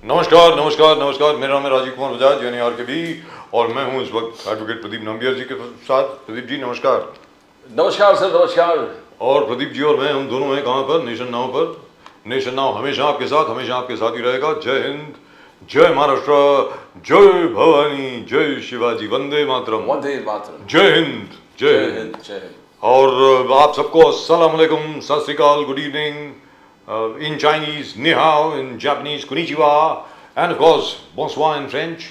नमस्कार नमस्कार नमस्कार, मेरा नाम है राजीव कुमार बजाज यानी आरकेबी और मैं हूं इस वक्त एडवोकेट प्रदीप नाम्बियर जी के साथ। प्रदीप जी नमस्कार। नमस्कार सर, नमस्कार। और प्रदीप जी और मैं हम दोनों हैं कहाँ पर? नेशन नाउ पर। नेशन नाउ हमेशा आपके साथ, हमेशा आपके साथ ही रहेगा। जय हिंद, जय महाराष्ट्र, जय भवानी, जय शिवाजी, वंदे मातरम। वंदे मातरम। जय हिंद, जय जय हिंद। हिंद, जय हिंद। और आप सबको अस्सलाम वालेकुम, सत श्री अकाल, good evening, in Chinese, ni hao, in Japanese, konnichiwa, and of course, bonsoir in French.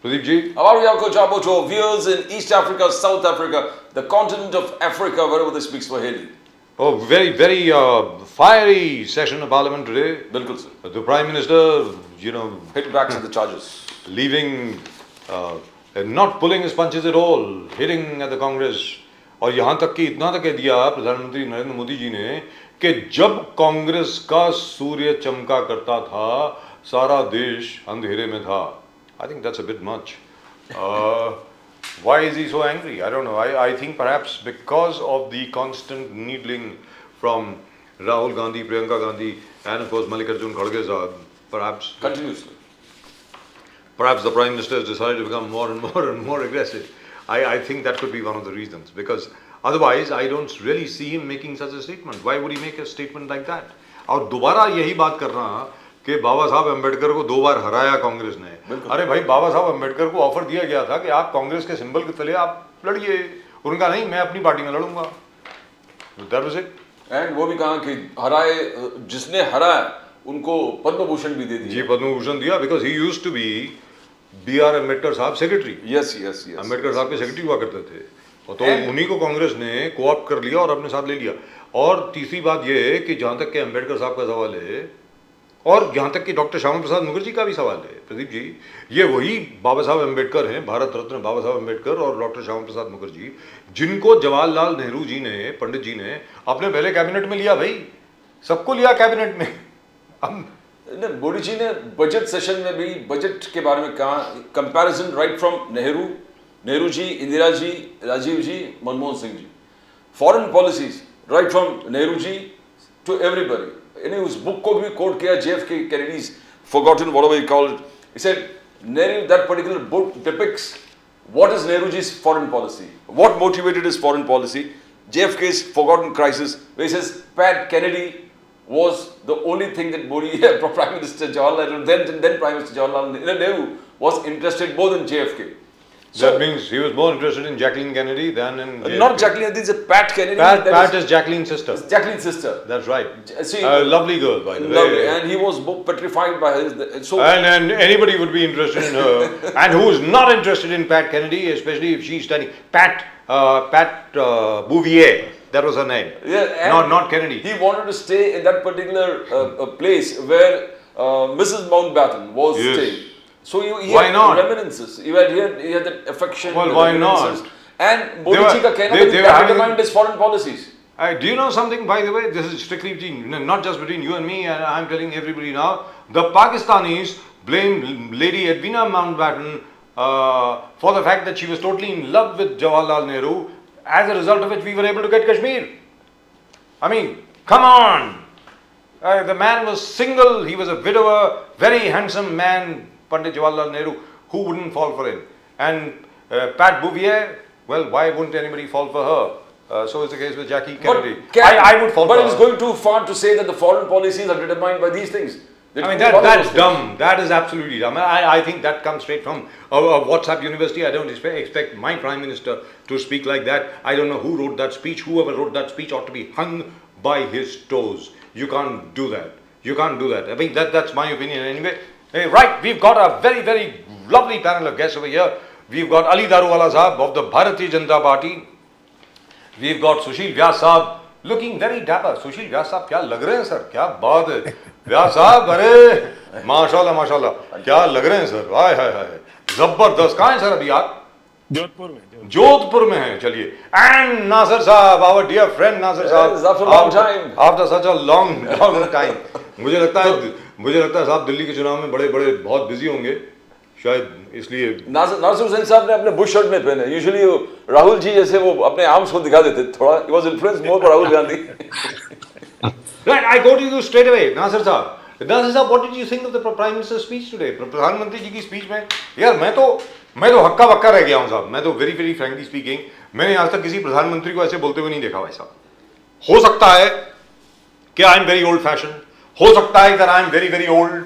Pradeep ji. Abaryako Jabocho, viewers in East Africa, South Africa, the continent of Africa, wherever they speak Swahili. Oh, very, very fiery session of Parliament today. Bilkul sir. The Prime Minister, Hit back to the charges. leaving, and not pulling his punches at all, hitting at the Congress. और यहाँ तक कि इतना तक कह दिया प्रधानमंत्री नरेंद्र मोदी जी ने कि जब कांग्रेस का सूर्य चमका करता था सारा देश अंधेरे में था। I think that's a bit much. Why is he so angry? I don't know. I think perhaps because of the constant needling from Rahul Gandhi, Priyanka Gandhi, and of course Mallikarjun Kharge Sahab. Continuously. Perhaps the Prime Minister has decided to become more and more and more aggressive. I think that could be one of the reasons, because otherwise I don't really see him making such a statement. Why would he make a statement like that? और दोबारा यही बात कर रहा कि बाबा साहब अम्बेडकर को 2 बार हराया कांग्रेस ने। अरे भाई, बाबा साहब अम्बेडकर को ऑफर दिया गया था कि आप कांग्रेस के सिंबल के तले आप लड़िए, उनका नहीं, मैं अपनी पार्टी में लड़ूंगा। That was it. एंड वो भी कहा कि हराए, जिसने हराया उनको पद्म भूषण भी दे दिया। जी, पद्म भूषण दिया, because he used to be B.R. Ambedkar साहब secretary. Yes yes yes. Ambedkar साहब के सेक्रेटरी हुआ करते थे, और तो उन्हीं को कांग्रेस ने कोऑप्ट कर लिया और अपने साथ ले लिया। और तीसरी बात यह है कि जहाँ तक कि अम्बेडकर साहब का सवाल है, और यहाँ तक कि डॉक्टर श्यामा प्रसाद मुखर्जी का भी सवाल है, प्रदीप जी, ये वही बाबा साहब अम्बेडकर हैं, भारत रत्न बाबा साहब अम्बेडकर और डॉक्टर श्यामा प्रसाद मुखर्जी, जिनको जवाहरलाल नेहरू जी ने, पंडित जी ने अपने पहले कैबिनेट में लिया। भाई, सबको लिया कैबिनेट में। मोदी जी ने बजट सेशन में भी बजट के बारे में कहा, comparison right from Nehru ji, Indira ji, Rajiv ji, Manmohan Singh ji, foreign policies right from Nehru ji to everybody. यानी उस बुक को भी कोट किया, JFK Kennedy's Forgotten, whatever he called. He said Nehru, that particular book depicts what is Nehruji's foreign policy, what motivated his foreign policy. JFK's Forgotten Crisis, where he says Pat Kennedy was the only thing that Modi, Prime Minister Jawaharlal, then Prime Minister Jawaharlal Nehru was interested more than JFK. So, that means he was more interested in Jacqueline Kennedy than in JFK. Not Jacqueline, this is Pat Kennedy. Pat is Jacqueline's sister. Jacqueline's sister. That's right. See, a lovely girl, by the lovely, way. and he was petrified by his. So, and anybody would be interested in her, and who is not interested in Pat Kennedy, especially if she's studying Pat Bouvier. That was her name. Yeah, not Kennedy. He wanted to stay in that particular place where Mrs. Mountbatten was staying. So he why had not? reminiscences. He had that affection. Well, why not? And Modi ji ka कहना है that determined his foreign policies. Do you know something, by the way? This is strictly not just between you and me, and I'm telling everybody now. The Pakistanis blame Lady Edwina Mountbatten for the fact that she was totally in love with Jawaharlal Nehru, as a result of which we were able to get Kashmir. I mean, come on! The man was single, he was a widower, very handsome man, Pandit Jawaharlal Nehru. Who wouldn't fall for him? And Pat Bouvier, well, why wouldn't anybody fall for her? So is the case with Jackie Kennedy. I would fall for her. But it's going too far to say that the foreign policies are determined by these things. I mean, that's dumb. That is absolutely dumb. I think that comes straight from a WhatsApp university. I don't expect my Prime Minister to speak like that. I don't know who wrote that speech. Whoever wrote that speech ought to be hung by his toes. You can't do that. You can't do that. I mean, that's my opinion anyway. Hey, right, we've got a very, very lovely panel of guests over here. We've got Ali Daruwala Sahab of the Bharatiya Janata Party. We've got Sushil Vyas Sahab, looking very dapper. Sushil Vyas Sahab, क्या लग रहे हैं sir? क्या बात है? व्यास साहब, अरे माशाल्लाह माशाल्लाह, क्या लग रहे हैं सर? हाय हाय हाय, जबरदस्त। कहाँ हैं सर अभी आप? जोधपुर में हैं। चलिए, एंड नासिर साहब, आवर डियर फ्रेंड नासिर साहब, after such a long time. मुझे लगता है साहब दिल्ली के चुनाव में बड़े बहुत बिजी होंगे, शायद इसलिए। नासिर हुसैन साहब ने अपने बुश शर्ट में पहने, यूजुअली राहुल जी जैसे वो अपने आर्म्स को दिखा देते, थोड़ा he was influenced more by Rahul Gandhi. Right, I go to you straight away, Nasir Saab. Dada Saheb, what did you think of the prime minister speech today? प्रधानमंत्री जी की स्पीच में यार मैं तो हक्का बक्का रह गया हूं साहब। मैं तो वेरी वेरी फ्रैंकली स्पीकिंग, मैंने आज तक किसी प्रधानमंत्री को ऐसे बोलते हुए नहीं देखा भाई साहब। हो सकता है कि I am very old fashion, हो सकता है that I am very very old,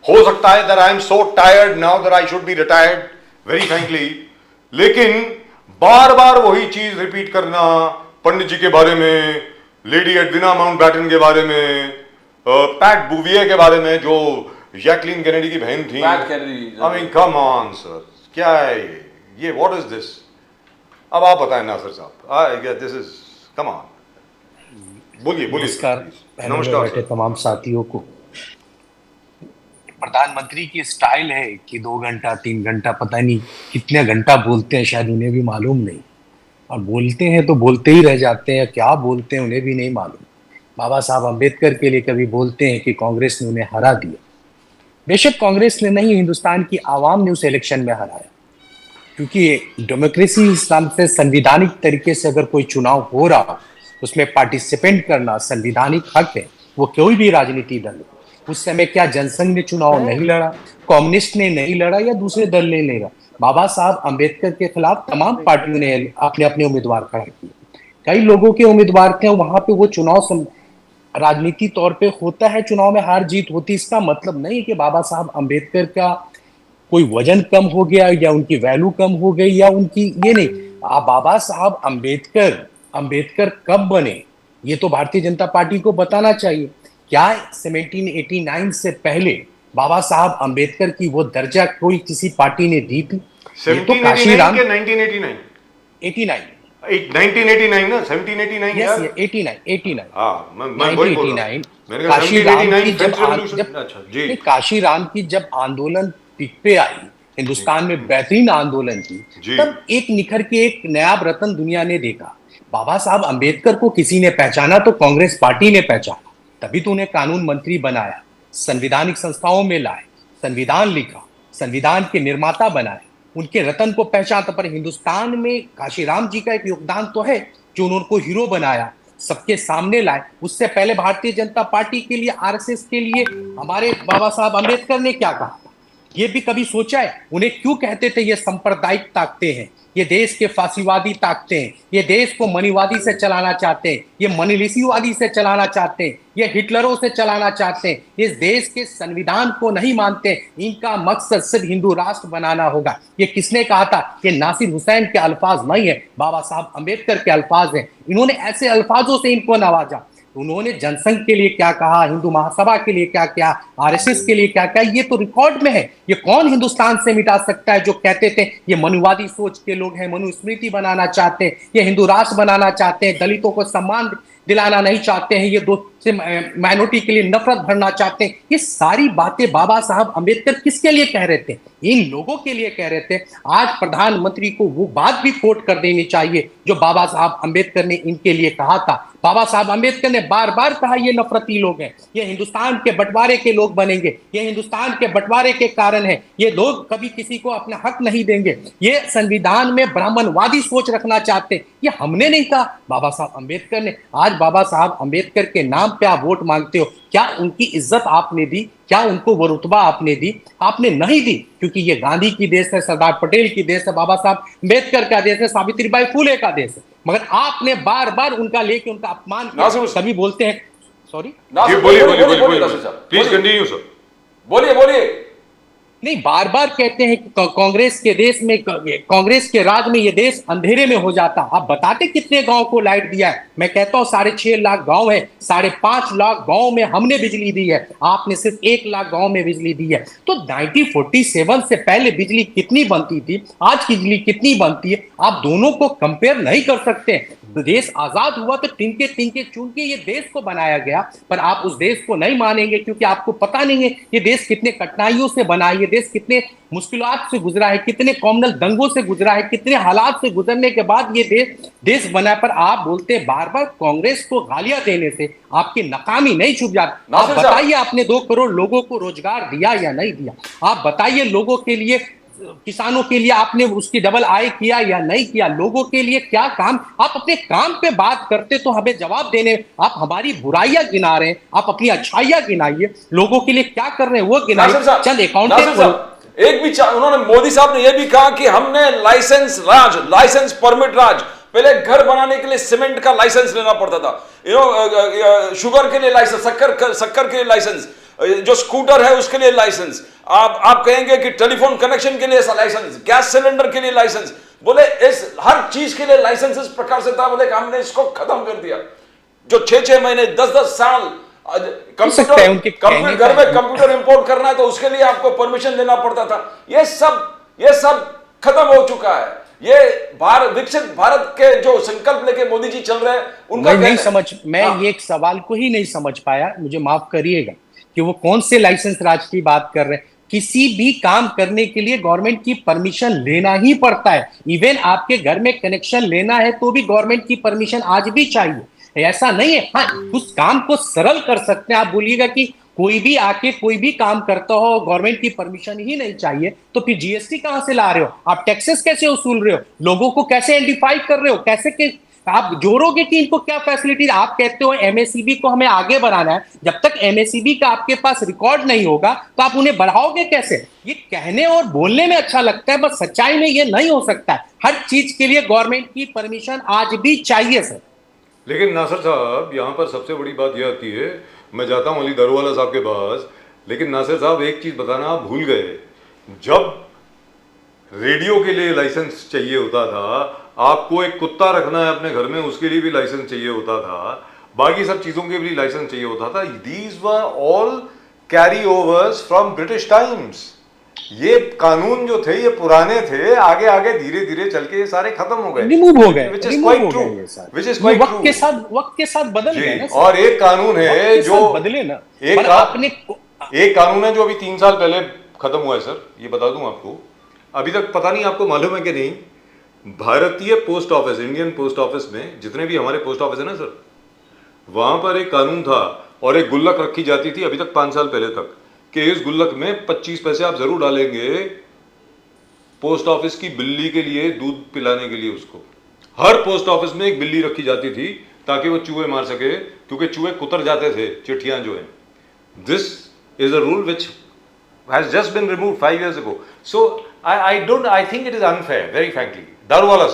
हो सकता है that I am so tired now that I should be retired, very frankly, लेकिन बार बार वही चीज रिपीट करना, पंडित जी के बारे में, लेडी एडविना माउंटबैटन के बारे में, पैट बुविए के बारे में जो जैकलीन कैनेडी की बहन थी, PAT Kennedy, I mean come on sir, क्या है ये व्हाट इज दिस? अब आप बताएं नासिर साहब, दिस इज कम ऑन, बोलिए बोलिए। नमस्कार बैठे तमाम साथियों को। प्रधानमंत्री की स्टाइल है कि 2 घंटा 3 घंटा पता नहीं कितने घंटा बोलते हैं, शायद उन्हें भी मालूम नहीं, और बोलते हैं तो बोलते ही रह जाते हैं, क्या बोलते हैं उन्हें भी नहीं मालूम। बाबा साहब अम्बेडकर के लिए कभी बोलते हैं कि कांग्रेस ने उन्हें हरा दिया। बेशक कांग्रेस ने नहीं, हिंदुस्तान की आवाम ने उस इलेक्शन में हराया, क्योंकि डेमोक्रेसी इस्लाम से संवैधानिक तरीके से अगर कोई चुनाव हो रहा, उसमें पार्टिसिपेंट करना संवैधानिक हक है, वो कोई भी राजनीतिक दल हो। उस समय क्या जनसंघ ने चुनाव नहीं लड़ा, कम्युनिस्ट ने नहीं लड़ा, या दूसरे दल ने नहीं लड़ा? बाबा साहब अम्बेडकर के खिलाफ तमाम पार्टियों ने अपने अपने उम्मीदवार खड़ा किए। कई लोगों के उम्मीदवार थे, वहां पे वो चुनाव राजनीति तौर पे होता है, चुनाव में हार जीत होती। इसका मतलब नहीं कि बाबा साहब अम्बेडकर का कोई वजन कम हो गया या उनकी वैल्यू कम हो गई या उनकी, ये नहीं। बाबा साहब अम्बेडकर कब बने, ये तो भारतीय जनता पार्टी को बताना चाहिए। क्या 1789 से पहले बाबा साहब अम्बेडकर की वो दर्जा कोई किसी पार्टी ने दी थी? 1789 के 1989? 89 1989 ना, 1789 यार, 89 हाँ, मैं वही बोल रहा हूँ। मैंने कहा 1789 फ्रेंच रेवोल्यूशन। अच्छा जी, काशीराम की जब आंदोलन पीक पे आई, हिंदुस्तान में बेहतरीन आंदोलन की, तब एक निखर के एक नया रतन दुनिया ने देखा। बाबा साहब अम्बेडकर को किसी ने पहचाना तो कांग्रेस पार्टी ने पहचाना, तभी तो उन्हें कानून मंत्री बनाया, संवैधानिक संस्थाओं में लाए, संविधान लिखा, संविधान के निर्माता बनाए, उनके रतन को पहचाना। पर हिंदुस्तान में काशीराम जी का एक योगदान तो है, जो उनको हीरो बनाया, सबके सामने लाए। उससे पहले भारतीय जनता पार्टी के लिए, आरएसएस के लिए हमारे बाबा साहब अम्बेडकर ने क्या कहा? ये भी कभी सोचा है? उन्हें क्यों कहते थे ये सांप्रदायिक ताकतें हैं, ये देश के फांसीवादी ताकतें हैं, ये देश को मनीवादी से चलाना चाहते हैं, ये मनीलिसीवादी से चलाना चाहते हैं, ये हिटलरों से चलाना चाहते हैं, इस देश के संविधान को नहीं मानते, इनका मकसद सिर्फ हिंदू राष्ट्र बनाना होगा। ये किसने कहा था? ये नासिर हुसैन के अल्फाज नहीं है, बाबा साहब अम्बेडकर के अल्फाज हैं। इन्होंने ऐसे अल्फाजों से इनको नवाजा। उन्होंने जनसंघ के लिए क्या कहा, हिंदू महासभा के लिए क्या क्या, आरएसएस के लिए क्या क्या, ये तो रिकॉर्ड में है। ये कौन हिंदुस्तान से मिटा सकता है? जो कहते थे ये मनुवादी सोच के लोग हैं, मनुस्मृति बनाना चाहते हैं, ये हिंदू राष्ट्र बनाना चाहते हैं, दलितों को सम्मान दिलाना नहीं चाहते हैं, ये दो से माइनॉरिटी के लिए नफरत भरना चाहते हैं। ये सारी बातें बाबा साहब अम्बेडकर किसके लिए कह रहे थे? इन लोगों के लिए कह रहे थे। आज प्रधानमंत्री को वो बात भी कोट कर देनी चाहिए जो बाबा साहब अम्बेडकर ने इनके लिए कहा था। बाबा साहब अम्बेडकर ने बार बार कहा ये नफरती लोग हैं, ये हिंदुस्तान के बंटवारे के लोग बनेंगे, ये हिंदुस्तान के बंटवारे के कारण है, ये लोग कभी किसी को अपना हक नहीं देंगे, ये संविधान में ब्राह्मणवादी सोच रखना चाहते हैं। ये हमने नहीं कहा, बाबा साहब अम्बेडकर ने। आज बाबा साहब अम्बेडकर के नाम पे आप वोट मांगते हो, क्या उनकी इज्जत आपने दी? क्या उनको वो रुतबा आपने दी? आपने नहीं दी, क्योंकि ये गांधी की देश है, सरदार पटेल की देश है, बाबा साहब अम्बेडकर का देश है, सावित्रीबाई फूले का देश है। मगर आपने बार बार उनका लेके उनका अपमान किया। सभी बोलते हैं, सॉरी, बोलिए प्लीज कंटिन्यू सर, बोलिए। नहीं, बार बार कहते हैं कि कांग्रेस के देश में, कांग्रेस के राज में ये देश अंधेरे में हो जाता। आप बताते कितने गांव को लाइट दिया है? मैं कहता हूं 6.5 लाख गांव है, 5.5 लाख गांव में हमने बिजली दी है, आपने सिर्फ 1 लाख गांव में बिजली दी है। तो 1947 से पहले बिजली कितनी बनती थी, आज की बिजली कितनी बनती है? आप दोनों को कंपेयर नहीं कर सकते। देश आजाद हुआ तो तिनके तिनके चुन के ये देश को बनाया गया, पर आप उस देश को नहीं मानेंगे, क्योंकि आपको पता नहीं है ये देश कितने कठिनाइयों से बना है, ये देश कितने मुश्किलात से गुजरा है, कितने कॉमनल दंगों से गुजरा है, कितने हालात से गुजरने के बाद ये देश बना। पर आप बोलते बार बार कांग्रेस को गालियां देने से आपकी नाकामी नहीं छुप जाती। आप बताइए, आपने 2 करोड़ लोगों को रोजगार दिया या नहीं दिया? आप बताइए, लोगों के लिए किसानों के लिए आपने उसकी डबल आय किया या नहीं किया, लोगों के लिए क्या काम, आप अपने काम पे बात करते तो हमें जवाब देने, आप हमारी बुराइयां गिना रहे हैं, आप अपनी अच्छाइयां गिनाइए, लोगों के लिए क्या कर रहे हैं वो गिनाइए। नासिर साहब, चंद नासिर अकाउंटेंट साहब, एक भी उन्होंने, मोदी साहब ने यह भी कहा कि हमने लाइसेंस राज, लाइसेंस परमिट राज, पहले घर बनाने के लिए सीमेंट का लाइसेंस लेना पड़ता था, शुगर के लिए लाइसेंस, शक्कर के लिए लाइसेंस, जो स्कूटर है उसके लिए लाइसेंस, आप कहेंगे कि टेलीफोन कनेक्शन के लिए लाइसेंस, गैस सिलेंडर के लिए लाइसेंस, बोले इस हर चीज के लिए लाइसेंस इस प्रकार से था, बोले कि हमने इसको खत्म कर दिया। जो 6-6 महीने 10-10 साल कंप्यूटर घर में कंप्यूटर इंपोर्ट करना है तो उसके लिए आपको परमिशन लेना पड़ता था। ये सब खत्म हो चुका है। ये विकसित भारत के जो संकल्प लेके मोदी जी चल रहे हैं उनका मैं ये एक सवाल को ही नहीं समझ पाया, मुझे माफ करिएगा, कि वो कौन से लाइसेंस राज की बात कर रहे हैं। किसी भी काम करने के लिए गवर्नमेंट की परमिशन लेना ही पड़ता है। इवन आपके घर में कनेक्शन लेना है तो भी गवर्नमेंट की परमिशन आज भी चाहिए, ऐसा नहीं है। हाँ, उस काम को सरल कर सकते हैं। आप बोलिएगा कि कोई भी आके कोई भी काम करता हो, गवर्नमेंट की परमिशन ही नहीं चाहिए, तो फिर जीएसटी कहां से ला रहे हो, आप टैक्सेस कैसे वसूल रहे हो, लोगों को कैसे आइडेंटिफाई कर रहे हो, कैसे के आप जोड़ोगे कि इनको क्या फैसिलिटी। आप कहते हो एमएसईबी को हमें आगे बढ़ाना है, जब तक एमएसईबी का आपके पास रिकॉर्ड नहीं होगा तो आप उन्हें बढ़ाओगे कैसे। ये कहने और बोलने में अच्छा लगता है, बस सच्चाई में ये नहीं हो सकता है। हर चीज के लिए गवर्नमेंट की परमिशन आज भी चाहिए सर। लेकिन नासिर साहब, यहाँ पर सबसे बड़ी बात यह आती है, मैं जाता हूँ अली दारूवाला साहब के पास, लेकिन नासिर साहब एक चीज़ बताना आप भूल गए, जब रेडियो के लिए लाइसेंस चाहिए होता था, आपको एक कुत्ता रखना है अपने घर में उसके लिए भी लाइसेंस चाहिए होता था, बाकी सब चीज़ों के भी लाइसेंस चाहिए होता था। These were all carry overs from British times. ये कानून जो थे ये पुराने थे, आगे आगे धीरे धीरे चल के ये सारे खत्म हो गए, रिमूव हो गए, which is quite true, which is quite true. वक्त के साथ बदल गए ना। और एक कानून है जो बदले ना, एक कानून है जो अभी 3 साल पहले खत्म हुआ है सर, ये बता दूं आपको, अभी तक पता नहीं आपको मालूम है कि नहीं, भारतीय post office, Indian post office में जितने भी हमारे पोस्ट ऑफिस है ना सर, वहां पर एक कानून था और एक गुल्लक रखी जाती थी अभी तक 5 साल पहले तक, कि इस गुल्लक में 25 पैसे आप जरूर डालेंगे पोस्ट ऑफिस की बिल्ली के लिए दूध पिलाने के लिए। उसको हर पोस्ट ऑफिस में एक बिल्ली रखी जाती थी ताकि वो चूहे मार सके, क्योंकि चूहे कुतर जाते थे चिट्ठियां जो है। This is a rule which has just been removed 5 years ago. So I think it is unfair, very frankly. Daruwala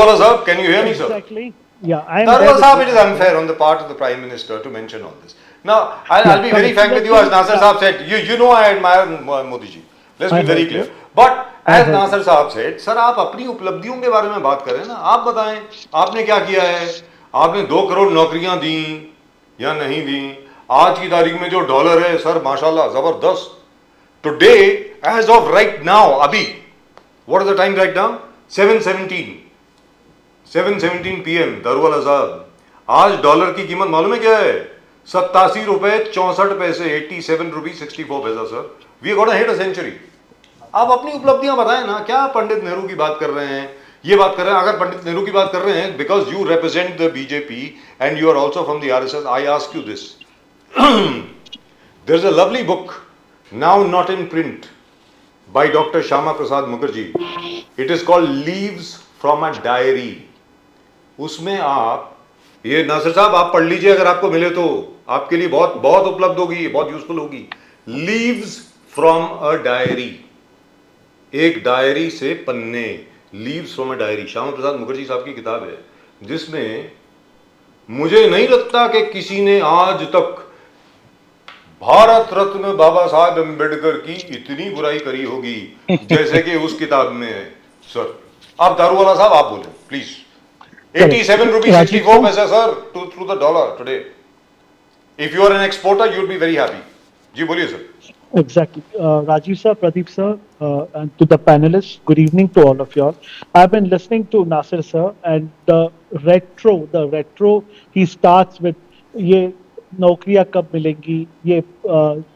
sahab, can you hear me, sir? Exactly. Yeah, I am. Daruwala sahab, it is unfair on the part of the Prime Minister to mention all this. Now, I'll be very frank with you, as Nasir Saab said, you know I admire Modi ji. Let's be very clear. But as Nasir Saab said, sir, आप अपनी उपलब्धियों के बारे में बात करें ना, आप बताएं आपने क्या किया है। आपने 2 करोड़ नौकरियां दी या नहीं दी? आज की तारीख में जो डॉलर है सर, माशाल्लाह जबरदस्त। Today as of right now, अभी what is the time right now? 7:17 PM। Daruwala साहब, आज डॉलर की कीमत मालूम है क्या है? 87 रुपए 64 पैसे, 87 rupees 64 पैसा sir. We got hit a century. आप अपनी उपलब्धियां बताएं ना, क्या पंडित नेहरू की बात कर रहे हैं, ये बात कर रहे हैं। अगर पंडित नेहरू की बात कर रहे हैं because you represent the BJP and you are also from the RSS, I ask you this. There is a lovely book now not in print by Dr. Shyama Prasad Mukherjee. It is called Leaves from a Diary. उसमें आप ये नासिर साहब आप पढ़ लीजिए, अगर आपको मिले तो आपके लिए बहुत बहुत उपलब्ध होगी, बहुत यूजफुल होगी। लीव्स फ्रॉम अ डायरी, एक डायरी से पन्ने, leaves from a diary, Shyama Prasad Mukherjee साहब की किताब है, जिसमें मुझे नहीं लगता कि किसी ने आज तक भारत रत्न बाबा साहब अम्बेडकर की इतनी बुराई करी होगी जैसे कि उस किताब में है सर। आप दारूवाला साहब आप बोले प्लीज। 87 rupees 64 पैसा sir through the dollar today. If you are an exporter you would be very happy. जी बोलिए sir. Exactly. Rajiv sir, Pradeep sir, and to the panelists, good evening to all of you all. I've been listening to Nasir sir and the retro he starts with ये नौकरियां कब मिलेंगी, ये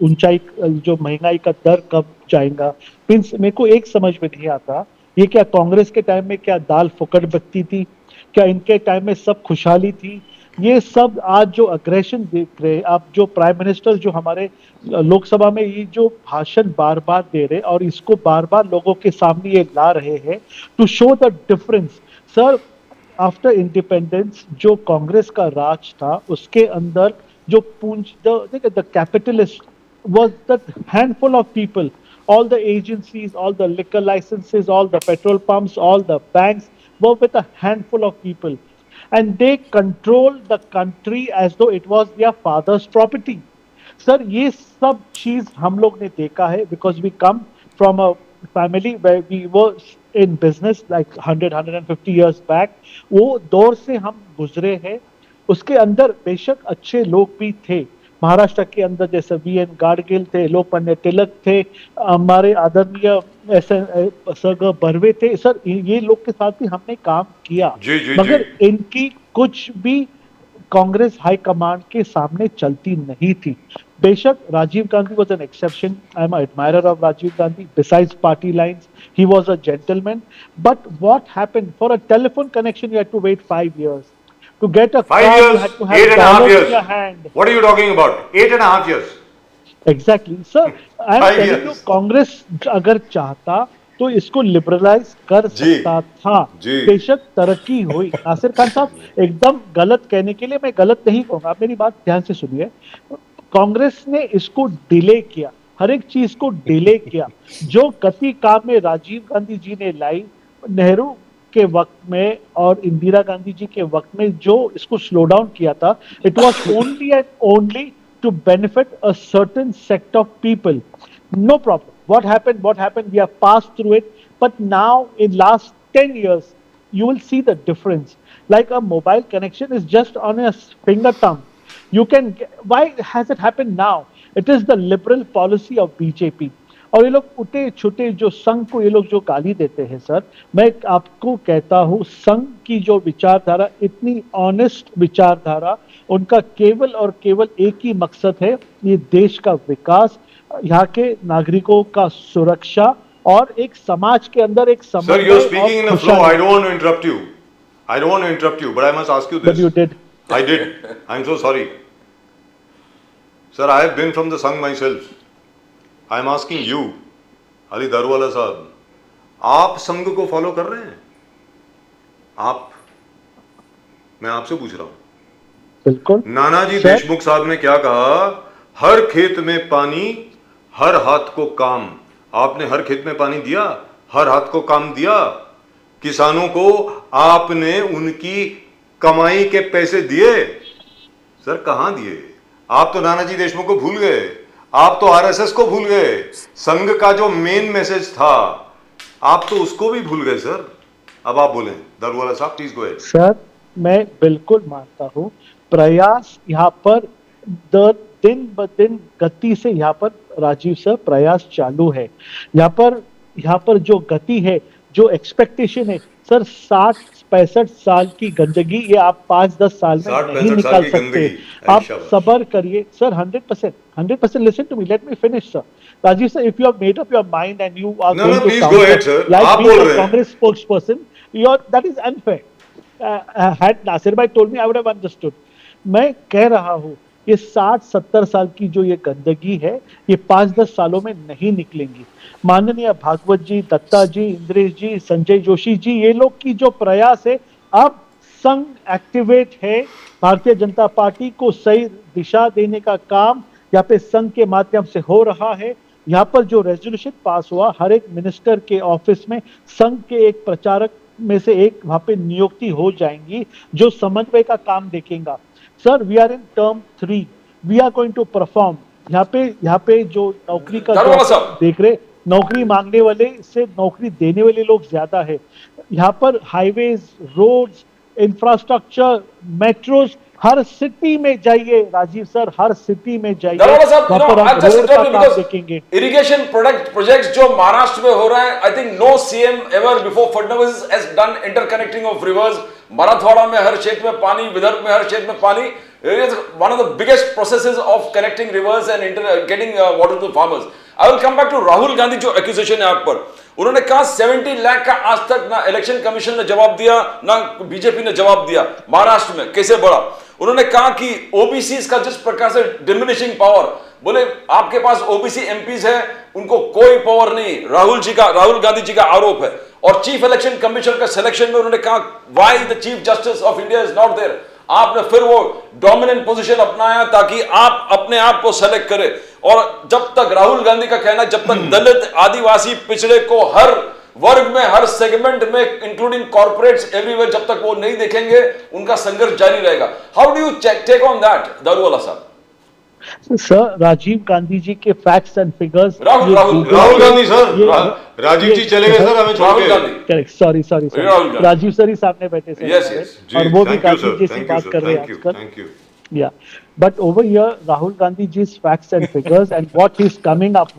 ऊंचाई जो महंगाई का दर कब जाएगा। मीन्स मेरे को एक समझ में नहीं आता, ये क्या कांग्रेस के टाइम में क्या दाल फुकट बकती थी? क्या इनके टाइम में सब खुशहाली थी? ये सब आज जो अग्रेशन देख रहे हैं, आप जो प्राइम मिनिस्टर जो हमारे लोकसभा में ये जो भाषण बार बार दे रहे और इसको बार बार लोगों के सामने ये ला रहे हैं to show the difference. Sir, after independence जो कांग्रेस का राज था उसके अंदर जो the capitalist was that handful of people, all the agencies, all the liquor licenses, all the petrol pumps, all the banks were with a handful of people. And they controlled the country as though it was their father's property. Sir, ये सब चीज हम लोग ने देखा है because we come from a family where we were in business like 150 years back. वो दौर से हम गुजरे हैं। उसके अंदर बेशक अच्छे लोग भी थे। महाराष्ट्र के अंदर जैसे वी.एन. गाडगिल थे, लोकमान्य तिलक थे, हमारे आदरणीय सर बर्वे थे। सर, ये लोग के साथ भी हमने काम किया, मगर इनकी कुछ भी कांग्रेस हाई कमांड के सामने चलती नहीं थी। बेशक Rajiv Gandhi was an exception. I am an admirer of Rajiv Gandhi. Besides party lines, he was a gentleman. But what happened? For a telephone connection, you had to wait 5 years. To get a 5 call, years, you had to have 8.5 dollars years. in your hand. What are you talking about? 8.5 years. Exactly, sir. I am 5 telling years. you, Congress अगर चाहता तो इसको liberalise कर सकता था। बेशक तरक्की हुई। नासिर खान साहब, एकदम गलत कहने के लिए मैं गलत नहीं कहूंगा, आप मेरी बात ध्यान से सुनिए। कांग्रेस ने इसको डिले किया, हर एक चीज को डिले किया। जो गति काम में राजीव गांधी जी ने लाई नेहरू के वक्त में और इंदिरा गांधी जी के वक्त में, जो इसको स्लो डाउन किया था, it was only and only to benefit a certain sect of people. No problem. What happened? We have passed through it. But now, in last 10 years, you will see the difference. Like a mobile connection is just on a finger thumb. You can. Why has it happened now? It is the liberal policy of BJP. और ये लोग उठे छुटे जो संघ को ये लोग जो गाली देते हैं, सर, मैं आपको कहता हूँ संघ की जो विचारधारा, इतनी ऑनेस्ट विचारधारा, उनका केवल और केवल एक ही मकसद है, ये देश का विकास, यहाँ के नागरिकों का सुरक्षा और एक समाज के अंदर एक समन्वय। Sir, you're speaking in a flow. I don't want to interrupt you. I don't want to interrupt you, but I must ask you this. But you did. I did. I'm so sorry. Sir, I have been from the Sangh myself. I'm asking you, Ali Daruwalla साहब, आप संघ को follow कर रहे हैं? आप, मैं आपसे पूछ रहा हूं। बिल्कुल। नानाजी देशमुख साहब ने क्या कहा? हर खेत में पानी, हर हाथ को काम। आपने हर खेत में पानी दिया, हर हाथ को काम दिया। किसानों को आपने उनकी कमाई के पैसे दिए? सर, कहां दिए? आप तो नानाजी देशमुख को भूल गए, आप तो आरएसएस को भूल गए। संघ का जो मेन मैसेज था, आप तो उसको भी भूल गए सर। अब आप बोलें दारूवाला साहब, प्लीज गो अहेड। सर, मैं बिल्कुल मानता हूं, प्रयास यहाँ पर दिन ब दिन गति से यहाँ पर राजीव सर प्रयास चालू है। यहाँ पर जो गति है, जो एक्सपेक्टेशन है सर, 60-65 साल की गंदगी ये आप 5-10 साल में नहीं निकाल सकते। आप सब्र करिए sir. 100%। Listen to me. Let me finish, sir. Rajiv sir, if you have made up your mind and you are going to please go ahead, sir. like being a Congress spokesperson, that is unfair. Had Nasir bhai told me, I would have understood. मैं कह रहा हूँ ये 60-70 साल की जो ये गंदगी है, ये 5-10 सालों में नहीं निकलेंगी। माननीय भागवत जी, दत्ता जी, इंद्रेश जी, संजय जोशी जी, ये लोग की जो प्रयास है, अब संघ एक्टिवेट है, भारतीय जनता पार्टी को सही दिशा देने का काम यहाँ पे संघ के माध्यम से हो रहा है। यहाँ पर जो रेजोल्यूशन पास हुआ, हर एक मिनिस्टर के ऑफिस में संघ के एक प्रचारक में से एक वहां पे नियुक्ति हो जाएंगी जो समन्वय का काम देखेगा। Sir, we are in term 3, we are going to perform. यहाँ पे जो नौकरी का देख रहे, नौकरी मांगने वाले से नौकरी देने वाले लोग ज्यादा है। यहाँ पर हाईवेज, रोड्स, इंफ्रास्ट्रक्चर, मेट्रोज, हर सिटी में जाइए राजीव सर, हर सिटी में जाइए, वहां पर आप रोड का काम देखेंगे। इरिगेशन प्रोजेक्ट्स जो महाराष्ट्र में हो रहा है, I think no CM ever before Fadnavis has done interconnecting of rivers. Marathwada में हर क्षेत्र में पानी, विदर्भ में हर क्षेत्र में पानी। It is one of the biggest processes of connecting rivers and getting water to farmers. I will come back to Rahul Gandhi जो एक्यूजेशन है आप पर। उन्होंने कहा 70 लाख का आज तक ना इलेक्शन कमीशन ने जवाब दिया ना बीजेपी ने जवाब दिया। महाराष्ट्र में कैसे बढ़ा? उन्होंने कहा कि ओबीसी का जिस प्रकार से डिमिनिशिंग पावर, बोले आपके पास ओबीसी एमपीज है, उनको कोई पावर नहीं। राहुल गांधी जी का आरोप है। और चीफ इलेक्शन कमीशन का सिलेक्शन में उन्होंने कहा why the chief justice of India is not there. आपने फिर वो डोमिनेंट पोजीशन अपनाया ताकि आप अपने आप को सेलेक्ट करें। और जब तक राहुल गांधी का कहना है जब तक दलित, आदिवासी, पिछड़े को हर वर्ग में, हर सेगमेंट में, इंक्लूडिंग कॉर्पोरेट्स एवरीवेयर, जब तक वो नहीं देखेंगे उनका संघर्ष जारी रहेगा। How do you take on that Daruwala साहब? सर, राजीव गांधी जी के facts and figures, Rahul Gandhi sir, Rajiv ji चले गए सर, हमें छोड़ राहुल के। Gandhi, correct, sorry Rajiv sir ही सामने बैठे सर। Yes, yes. और वो भी गांधी जी से बात कर रहे हैं आजकल। Thank you. Yeah, but over here, Rahul Gandhi ji's facts and figures and what he's coming up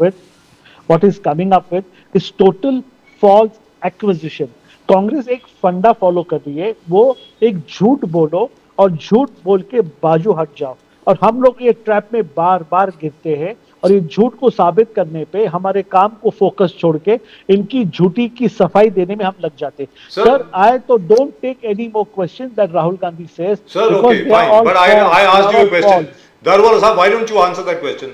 with is total false acquisition. Congress एक फंडा फॉलो कर रही है, वो एक झूठ बोलो और झूठ बोल के बाजू हट जाओ, और हम लोग ये ट्रैप में बार बार गिरते हैं। और ये झूठ को साबित करने पे हमारे काम को फोकस छोड़ के इनकी झूठी की सफाई देने में हम लग जाते हैं। सर, आई तो don't take any more question that Rahul Gandhi says. Sir, okay, fine, but I asked you a question. Darwal sahab, why don't you answer that question?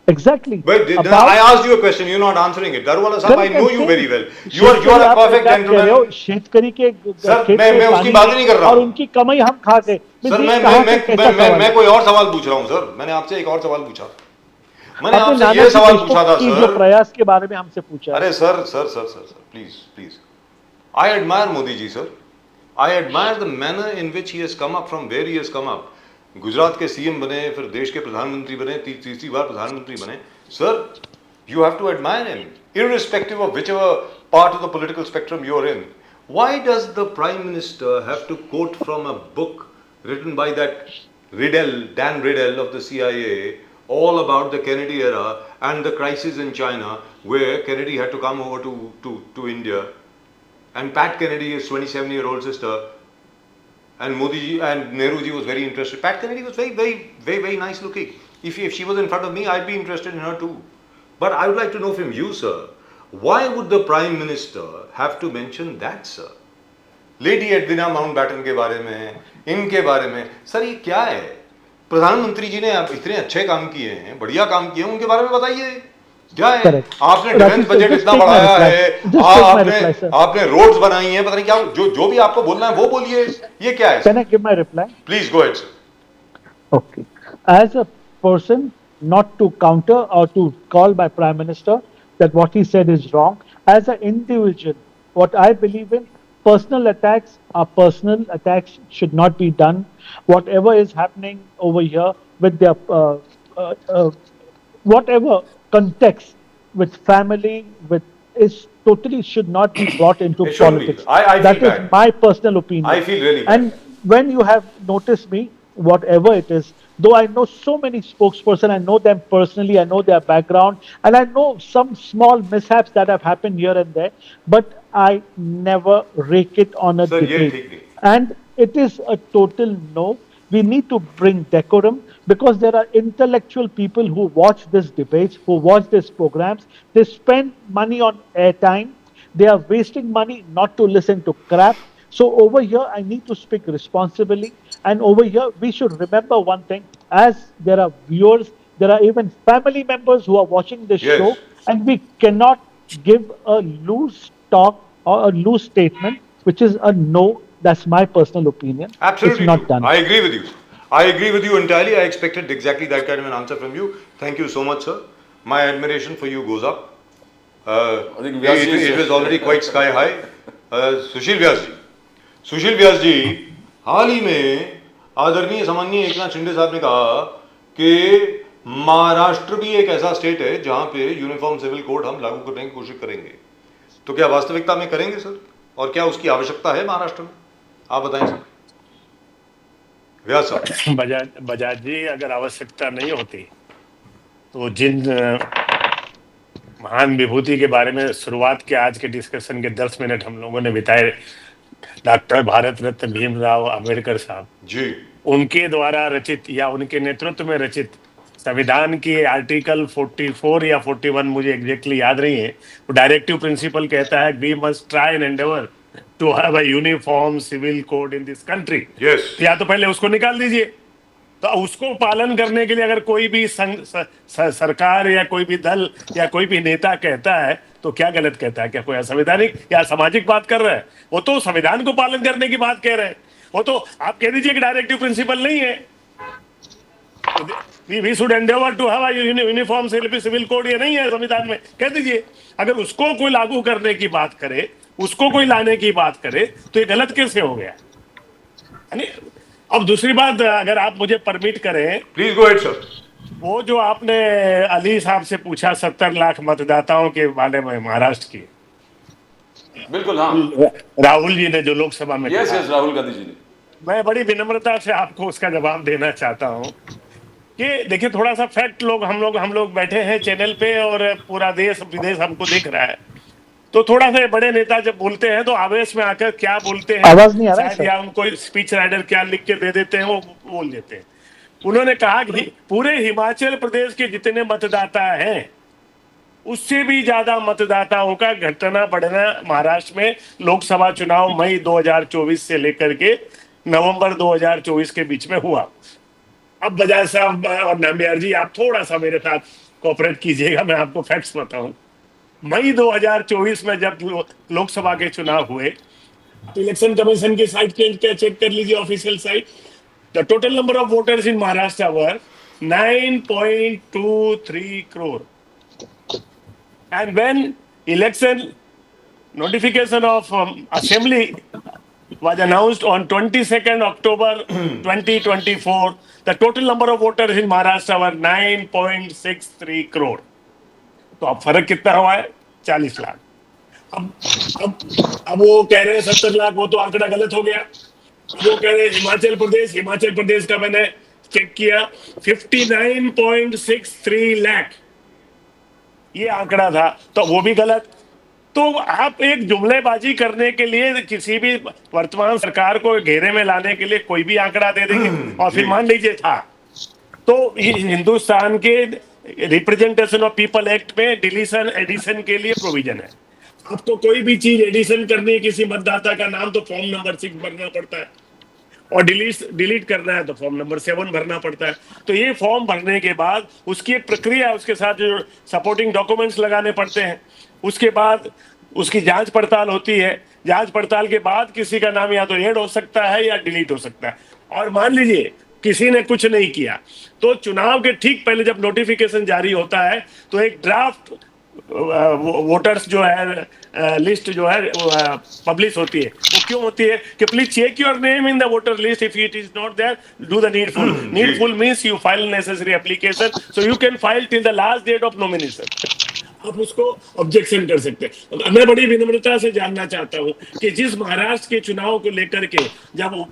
Exactly. But I asked you a question, you're not answering it. Darwal sahab, I know you very well. You are a perfect gentleman. शेतकरी के sir, मैं उसकी बात ही नहीं कर रहा और हूँ। उनकी कमाई हम खा गए। सर, मैं कोई और सवाल पूछ रहा हूँ सर। मैंने आपसे एक और सवाल पूछा। मैंने आपसे ये सवाल पूछा था सर, जो प्रयास के बारे में हमसे पूछा। अरे sir, please, I admire Modi ji, sir. I admire the manner in which he has come up from where he has come up. Gujarat के सीएम बने, फिर देश के प्रधानमंत्री बने, तीसरी बार प्रधानमंत्री बने। Sir, you have to admire him, irrespective of whichever part of the political spectrum you're in. Why does the Prime Minister have to quote from a book written by that Dan Riddell of the CIA, all about the Kennedy era and the crisis in China, where Kennedy had to come over to India, and Pat Kennedy, his 27-year-old sister, and Modi ji and Nehru ji was very interested. Pat Kennedy was very nice looking. If she was in front of me, I'd be interested in her too. But I would like to know from you, sir, why would the Prime Minister have to mention that, sir? Lady Edwina Mountbatten के बारे में, इनके बारे में, sir ये क्या है? प्रधानमंत्री जी ने आप इतने अच्छे काम किए हैं, बढ़िया काम किए हैं, उनके बारे में बताइए क्या है? Correct. आपने डिफेंस बजट इतना बढ़ाया है, आपने रोड्स बनाई हैं, पता नहीं क्या, जो भी आपको बोलना है वो बोलिए। ये क्या है? Can I give my reply? Please go ahead, sir. Okay. As a person, not to counter or to call my Prime Minister that what he said is wrong. As an individual, what I believe in, personal attacks are personal attacks, should not be done. Whatever is happening over here with their whatever context with family, with is totally should not be brought into It shouldn't be. politics. I feel That is bad. my personal opinion. I feel really bad. And when you have noticed me, whatever it is, though I know so many spokesperson, I know them personally, I know their background, and I know some small mishaps that have happened here and there, but I never rake it on a Sir, ye debate. theek nahi. And it is a total no. We need to bring decorum, because there are intellectual people who watch this debates, who watch these programs. They spend money on airtime. They are wasting money not to listen to crap. So over here, I need to speak responsibly. And over here, we should remember one thing. As there are viewers, there are even family members who are watching this Yes. show. And we cannot give a loose talk or a loose statement, which is a no. That's my personal opinion. Absolutely It's not true. done. I agree with you. I agree with you entirely. I expected exactly that kind of an answer from you. Thank you so much, sir. My admiration for you goes up. I think Vyas ji is- It was already quite sky high. सुशील व्यास जी, हाल ही में आदरणीय सामान्य एकनाथ शिंदे साहब ने कहा कि महाराष्ट्र भी एक ऐसा स्टेट है जहां पे यूनिफॉर्म सिविल कोड हम लागू करने की कोशिश करेंगे। तो क्या वास्तविकता में करेंगे सर? और क्या उसकी आवश्यकता है महाराष्ट्र में? आप बताएं सर। व्यास साहब। बजाज जी, अगर आवश्यकता नहीं होती तो जिन महान विभूति के बारे में शुरुआत के आज के डिस्कशन के 10 मिनट हम लोगों ने बिताए, डॉक्टर भारत रत्न भीमराव अंबेडकर साहब जी, उनके द्वारा रचित या उनके नेतृत्व में रचित संविधान की आर्टिकल 44 या 41 मुझे एग्जैक्टली याद नहीं है, वो डायरेक्टिव प्रिंसिपल कहता है we must try and endeavour to have a uniform civil code in this country. Yes. या तो पहले उसको निकाल दीजिए। तो उसको पालन करने के लिए अगर कोई भी सरकार या कोई भी दल या कोई भी नेता कहता है तो क्या गलत कहता है? क्या कोई असंवैधानिक या सामाजिक बात कर रहा है? वो तो संविधान को पालन करने की बात कह रहे हैं। वो तो आप कह दीजिए कि डायरेक्टिव प्रिंसिपल नहीं है, we should endeavour to have a uniform civil code, ये नहीं है संविधान में, कह दीजिए। अगर उसको कोई लागू करने की बात करे, उसको कोई लाने की बात करे, तो ये गलत कैसे हो गया? यानी अब दूसरी बात, अगर आप मुझे परमिट करें, Please go ahead, sir. वो जो आपने अली साहब से पूछा 70 लाख मतदाताओं के बारे में महाराष्ट्र की, बिल्कुल, हाँ, राहुल जी ने जो लोकसभा में यस कहा, यस, राहुल गांधी जी ने, मैं बड़ी विनम्रता से आपको उसका जवाब देना चाहता हूं कि देखिए, थोड़ा सा फैक्ट, हम लोग बैठे हैं चैनल पे और पूरा देश विदेश हमको दिख रहा है, तो थोड़ा सा बड़े नेता जब बोलते हैं तो आवेश में आकर क्या बोलते हैं, आवाज नहीं आ रहा है, शायद, या उनको स्पीच राइटर क्या लिख के दे देते हैं, वो बोल देते हैं। उन्होंने कहा कि पूरे हिमाचल प्रदेश के जितने मतदाता हैं, उससे भी ज्यादा मतदाताओं का घटना बढ़ना महाराष्ट्र में लोकसभा चुनाव मई 2024 से लेकर के नवंबर 2024 के बीच में हुआ। अब बजाज साहब और नाम्बियार जी, आप थोड़ा सा मेरे साथ कोऑपरेट कीजिएगा, मैं आपको फैक्ट्स बताऊं। मई 2024 में जब लोकसभा के चुनाव हुए, इलेक्शन कमीशन की साइट चेक कर लीजिए, official site, the total number of voters in Maharashtra were 9.23 crore. And when election notification of assembly was announced on 22nd October 2024, the total number of voters in Maharashtra were 9.63 crore. तो अब फर्क कितना हुआ है? 40 लाख। अब वो कह रहे हैं 70 लाख, वो तो आंकड़ा गलत हो गया। वो कह रहे हैं हिमाचल प्रदेश का मैंने चेक किया 59.63 लाख ये आंकड़ा था, तो वो भी गलत। तो आप एक जुमलेबाजी करने के लिए किसी भी वर्तमान सरकार को घेरे में लाने के लिए कोई भी आंकड़ा दे देंगे और फिर मान लीजिए था। तो हिंदुस्तान के रिप्रेजेंटेशन ऑफ पीपल एक्ट में डिलीशन एडिशन के लिए प्रोविजन है। आपको कोई भी चीज एडिशन करनी है किसी मतदाता का नाम, तो फॉर्म नंबर 6 भरना पड़ता है, और डिलीट करना है तो फॉर्म नंबर 7 भरना पड़ता है। तो ये फॉर्म भरने के बाद उसकी एक प्रक्रिया है, उसके साथ जो सपोर्टिंग डॉक्यूमेंट्स लगाने पड़ते हैं, उसके बाद उसकी जांच पड़ताल होती है। जांच पड़ताल के बाद किसी का नाम या तो ऐड हो सकता है या डिलीट हो सकता है। और मान लीजिए किसी ने कुछ नहीं किया, तो चुनाव के ठीक पहले जब नोटिफिकेशन जारी होता है तो एक ड्राफ्ट वोटर्स जो है लिस्ट जो है पब्लिश होती है। वो क्यों होती है? कि please check your name in the voter list, if it is not there do the needful means you file necessary application, so you can file till the last date of nomination. आप उसको objection कर सकते हैं। मैं बड़ी विनम्रता से जानना चाहता हूं कि जिस महाराष्ट्र के चुनाव को लेकर के जब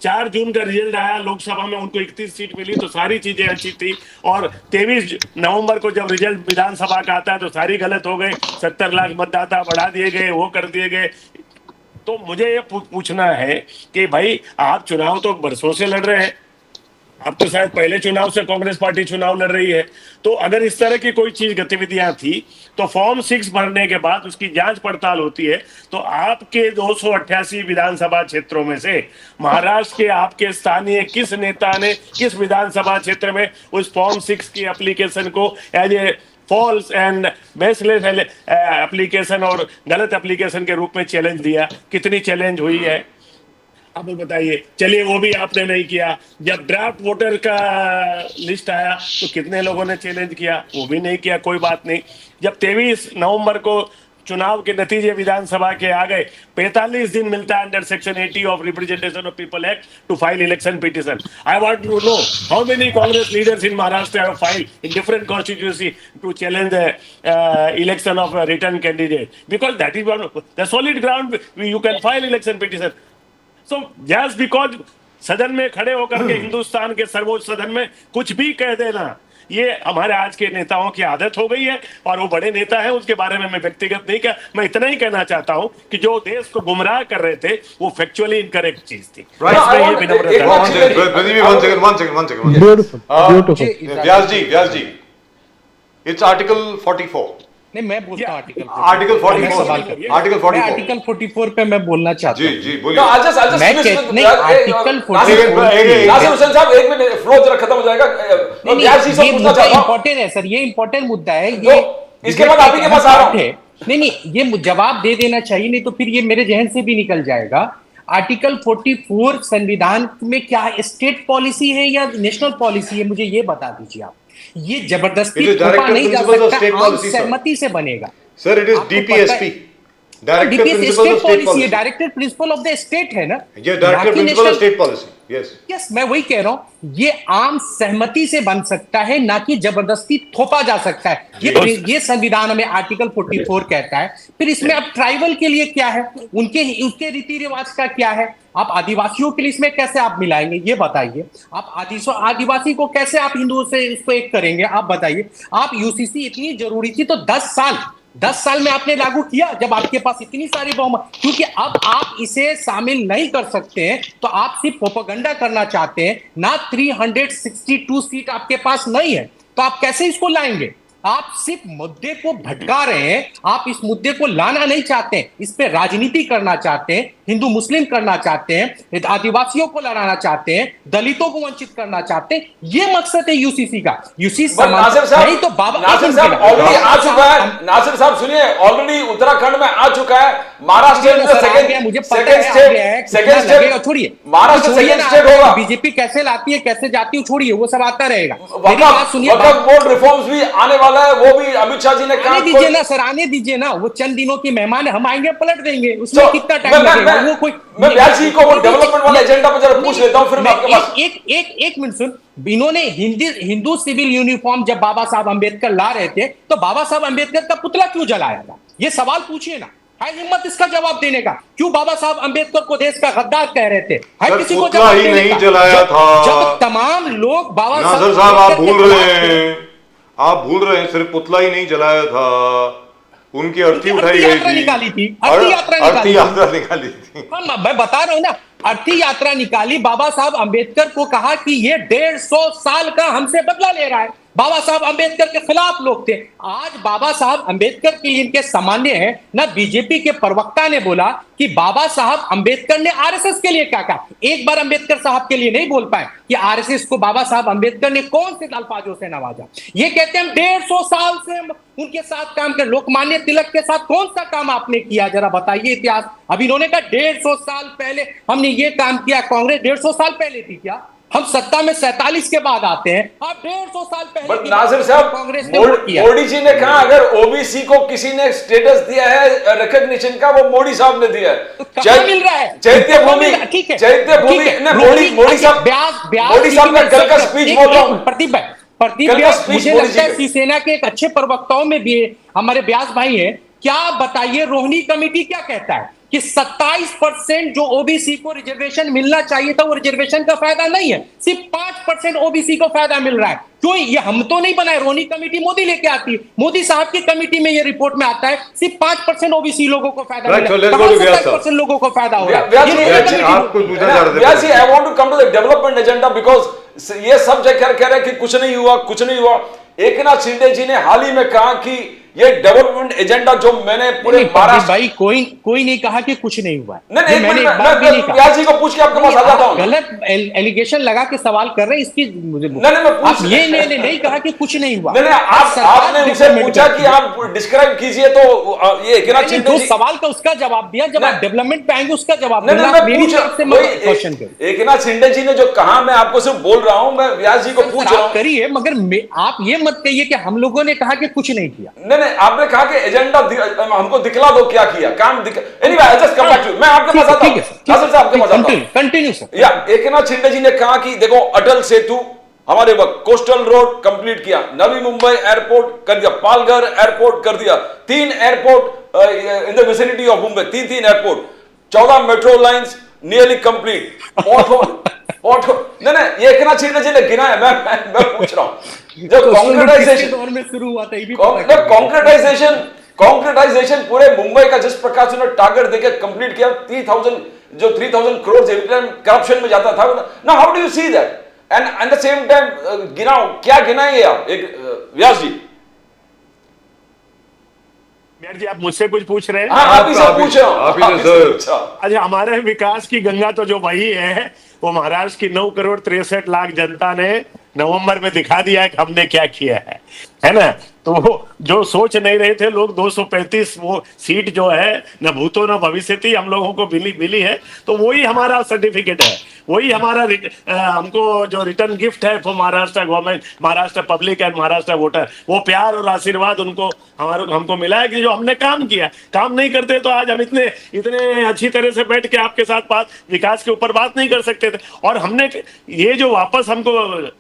4 जून का रिजल्ट आया, लोकसभा में उनको 31 सीट मिली, तो सारी चीजें अच्छी थी, और 23 नवंबर को जब रिजल्ट विधानसभा का आता है तो सारी गलत हो गई, 70 लाख मतदाता बढ़ा दिए गए, वो कर दिए गए। तो मुझे ये पूछना है कि भाई, आप चुनाव तो बरसों से लड़ रहे हैं, अब तो शायद पहले चुनाव से कांग्रेस पार्टी चुनाव लड़ रही है, तो अगर इस तरह की कोई चीज गतिविधियां थी तो फॉर्म 6 भरने के बाद उसकी जांच पड़ताल होती है। तो आपके 288 विधानसभा क्षेत्रों में से महाराष्ट्र के आपके स्थानीय किस नेता ने किस विधानसभा क्षेत्र में उस फॉर्म 6 की एप्लीकेशन को as a false and baseless application और गलत एप्लीकेशन के रूप में चैलेंज दिया? कितनी चैलेंज हुई है अब बताइए। चलिए, वो भी आपने नहीं किया। जब ड्राफ्ट वोटर का लिस्ट आया तो कितने लोगों ने चैलेंज किया? वो भी नहीं किया, कोई बात नहीं। जब 23 नवंबर को चुनाव के नतीजे विधानसभा के आ गए, 45 दिन मिलता है under section 80 of representation of people act to file election petition. I want to know how many Congress leaders in Maharashtra have filed in different constituency to challenge the election of return candidate, because that is the solid ground you can file election petition. So just because सदन में खड़े होकर के हिंदुस्तान के सर्वोच्च सदन में कुछ भी कह देना, ये हमारे आज के नेताओं की आदत हो गई है। और वो बड़े नेता हैं, उसके बारे में मैं व्यक्तिगत नहीं कह, मैं इतना ही कहना चाहता हूं कि जो देश को गुमराह कर रहे थे वो फैक्चुअली इनकरेक्ट चीज थी। Right. इसमें ये विनम्रता One second, one second. Beautiful, beautiful. Vyas ji, it's Article 44. नहीं, मैं बोलता हूँ आर्टिकल Article 44. मैं सवाल कर- Article मैं 44. आर्टिकल 44 पे मैं बोलना चाहता जी हूँ। जी No, बोलिए। I'll just मैं finish कहता with- नहीं, आर्टिकल नासिर 44 नासिर हुसैन साहब, एक मिनट, फ्लो जरा खत्म हो जाएगा। नहीं, व्यास जी से ये पूछना मुद्दा चाहता हूं। इम्पोर्टेंट है सर, ये इम्पोर्टेंट मुद्दा है। तो ये इसके बाद आप ही के पास आ रहा हूं। है। नहीं, ये जवाब दे देना चाहिए, नहीं तो फिर ये मेरे जहन से भी निकल जाएगा। आर्टिकल 44 संविधान में क्या स्टेट पॉलिसी है या नेशनल पॉलिसी है, मुझे ये बता दीजिए आप। ये जबरदस्ती It is थोपा directive नहीं जा principles of सकता, state आम policy, sir. सहमति से बनेगा। Sir, it is आपको DPSP. Directive DPS principles state of state policy है, policy. Directed principle of the state है ना। ये directive principle of state policy. Yes. Yes, मैं वही कह रहा हूं, ये आम सहमति से बन सकता है, ना कि जबरदस्ती थोपा जा सकता है। ये संविधान में आर्टिकल 44 कहता है। फिर इसमें अब ट्राइबल के लिए क्या है, उनके रीति रिवाज का क्या है, आप आदिवासियों के लिए इसमें कैसे आप मिलाएंगे, ये बताइए। आप आदिवासी को कैसे आप हिंदुओं से इसको एक करेंगे, आप बताइए। आप यूसीसी इतनी जरूरी थी तो 10 साल में आपने लागू किया, जब आपके पास इतनी सारी बहुमत, क्योंकि अब आप इसे शामिल नहीं कर सकते हैं, तो आप सिर्फ प्रोपेगेंडा करना चाहते हैं ना। 362 सीट आपके पास नहीं है, तो आप कैसे इसको लाएंगे? आप सिर्फ मुद्दे को भटका रहे हैं, आप इस मुद्दे को लाना नहीं चाहते हैं, इस पे राजनीति करना चाहते हैं, हिंदू मुस्लिम करना चाहते हैं, आदिवासियों को लड़ाना चाहते हैं, दलितों को वंचित करना चाहते हैं। ये मकसद है यूसीसी का। यूसीसी नासिर साहब, नहीं तो बाबा नासिर साहब ऑलरेडी आ चुका है। नासिर साहब सुनिए, ऑलरेडी उत्तराखंड में आ चुका है। महाराष्ट्र में सेकंड स्टेट, छोड़िए, महाराष्ट्र सेकंड स्टेट होगा। बीजेपी कैसे लाती है कैसे जाती है छोड़िए, वो सब आता रहेगा। मेरी बात सुनिए, वक्फ बोर्ड रिफॉर्म्स भी आने वाला है, वो भी अमित शाह जी ने कहा। आने दीजिए ना सर, आने दीजिए ना, वो चंद दिनों की मेहमान है, हम आएंगे पलट देंगे, उसमें कितना टाइम लगेगा? वो कोई मैं व्यास जी को वो डेवलपमेंट वाला एजेंडा पर जरा पूछ लेता हूं, फिर मैं आपके पास एक मिनट सुन। इन्होंने हिंदू सिविल यूनिफॉर्म जब बाबा साहब अंबेडकर ला रहे थे, तो बाबा साहब अंबेडकर का पुतला क्यों जलाया था? ये सवाल पूछिए ना, है हिम्मत इसका जवाब देने का? क्यों बाबा साहब अंबेडकर को देश का गद्दार कह रहे थे? है किसी को जवाब देने नहीं का? जलाया था। जब तमाम लोग बाबा नासिर साहब, आप भूल रहे हैं, सिर्फ पुतला ही नहीं जलाया था, उनकी अर्थी उठाई गई थी, निकाली थी, अर्थी यात्रा निकाली थी। मैं बता रहा हूं ना, अर्थी यात्रा निकाली। बाबा साहब अंबेडकर को कहा कि ये 150 साल का हमसे बदला ले रहा है। बाबा साहब अंबेडकर के खिलाफ लोग थे। आज बाबा साहब अंबेडकर के लिए इनके सामान्य है ना। बीजेपी के प्रवक्ता ने बोला कि बाबा साहब अंबेडकर ने आरएसएस के लिए क्या कहा। एक बार अंबेडकर साहब के लिए नहीं बोल पाए कि आरएसएस को बाबा साहब अंबेडकर ने कौन से अल्फाजों से नवाजा। ये कहते हैं 150 साल से उनके साथ काम कर। लोकमान्य तिलक के साथ कौन सा काम आपने किया, जरा बताइए इतिहास। अब इन्होंने कहा 150 साल पहले हमने ये काम किया। कांग्रेस 150 साल पहले थी क्या? हम सत्ता में 47 के बाद आते हैं, आप 150 साल पहले। नासिर साहब, कांग्रेस ने वोट किया। मोदी जी ने कहा अगर ओबीसी को किसी ने स्टेटस दिया है रिकॉग्निशन का, वो मोदी साहब ने दिया है। तो कहां मिल रहा है? चैत्य भूमि, ठीक है, चैत्य भूमि ने मोदी साहब का कल का स्पीच बोल रहा हूं। प्रदीप व्यास, मुझे लगता है शिवसेना के एक अच्छे प्रवक्ताओं में भी हमारे व्यास भाई हैं। क्या बताइए, रोहिणी कमेटी क्या कहता है कि 27% जो ओबीसी को रिजर्वेशन मिलना चाहिए था, वो रिजर्वेशन का फायदा नहीं है, सिर्फ 5% ओबीसी को फायदा मिल रहा है। क्यों? ये हम तो नहीं बनाए, रोहिणी कमेटी मोदी लेके आती है। मोदी साहब की कमेटी में ये रिपोर्ट में आता है सिर्फ 5% ओबीसी लोगों को फायदा मिला है। 27% लोगों को फायदा हो रहा है। Vyas ji, I want to come to the development agenda, because ये सब जगह कह रहे हैं कि कुछ नहीं हुआ। एकनाथ शिंदे जी ने हाल ही में कहा कि ये डेवलपमेंट एजेंडा जो मैंने पूरे महाराष्ट्र भाई कोई नहीं कहा कि कुछ नहीं हुआ। नहीं, मैं व्यास जी को पूछ के आपके पास आ जाता हूं। गलत एलिगेशन लगा के सवाल कर रहे हैं इसकी। आप ये नहीं कहा कि कुछ नहीं हुआ। आपने मुझसे पूछा कि आप डिस्क्राइब कीजिए, तो ये एकनाथ शिंदे जी सवाल का उसका जवाब दिया। जब आप डेवलपमेंट पे आएंगे उसका जवाब एकनाथ शिंदे जी ने जो कहा, मैं आपको सिर्फ बोल रहा हूं, मैं व्यास जी को पूछ रहा हूं। करिए, मगर आप ये मत कहिए कि हम लोगों ने कहा कि कुछ नहीं किया। नहीं, आपने कहा कि एजेंडा हमको दिखला दो क्या किया काम। Anyway, I just come back to, मैं आपके पास आता हूं। नासिर साहब आपके पास आता हूं। Continue sir. या एकनाथ शिंदे जी ने कहा कि देखो, अटल सेतु हमारे वक्त, कोस्टल रोड कंप्लीट किया, नवी मुंबई एयरपोर्ट कर दिया, पालघर एयरपोर्ट कर दिया, 3 airport in the vicinity of Mumbai, 3 airport, 14 metro lines nearly complete, auto नहीं नहीं, ये एक नाथ शिंदे जी ने गिना है, मैं पूछ रहा हूँ जब तो कॉन्क्रेटाइजेशन दौर में शुरू हुआ था, ये भी पता करना कॉन्क्रेटाइजेशन कॉन्क्रेटाइजेशन पूरे मुंबई का जिस प्रकार से उन्होंने टारगेट देकर कंप्लीट किया, 3000 करोड़ एवरी टाइम करप्शन में जाता था ना, how do you see that and the same time गिनाओ, क्या गिनाएंगे आप एक व्यास जी? मेयर जी, आप मुझसे कुछ पूछ रहे हैं? हाँ, आप ही से पूछ रहा हूं, आप ही से सर। अच्छा, अच्छा, हमारे विकास की गंगा तो जो वही है, वो महाराष्ट्र की 9 करोड़ 63 लाख जनता ने नवंबर में दिखा दिया है कि हमने क्या किया है ना? तो जो सोच नहीं रहे थे लोग, 235 वो सीट जो है न भूतो न भविष्यति हम लोगों को मिली है, तो वही हमारा सर्टिफिकेट है, वही हमारा हमको जो रिटर्न गिफ्ट है for Maharashtra government, Maharashtra public and Maharashtra voter, वो प्यार और आशीर्वाद उनको हमको मिला है कि जो हमने काम किया। काम नहीं करते तो आज हम इतने अच्छी तरह से बैठ के आपके साथ बात विकास के ऊपर बात नहीं कर सकते थे। और हमने ये जो वापस हमको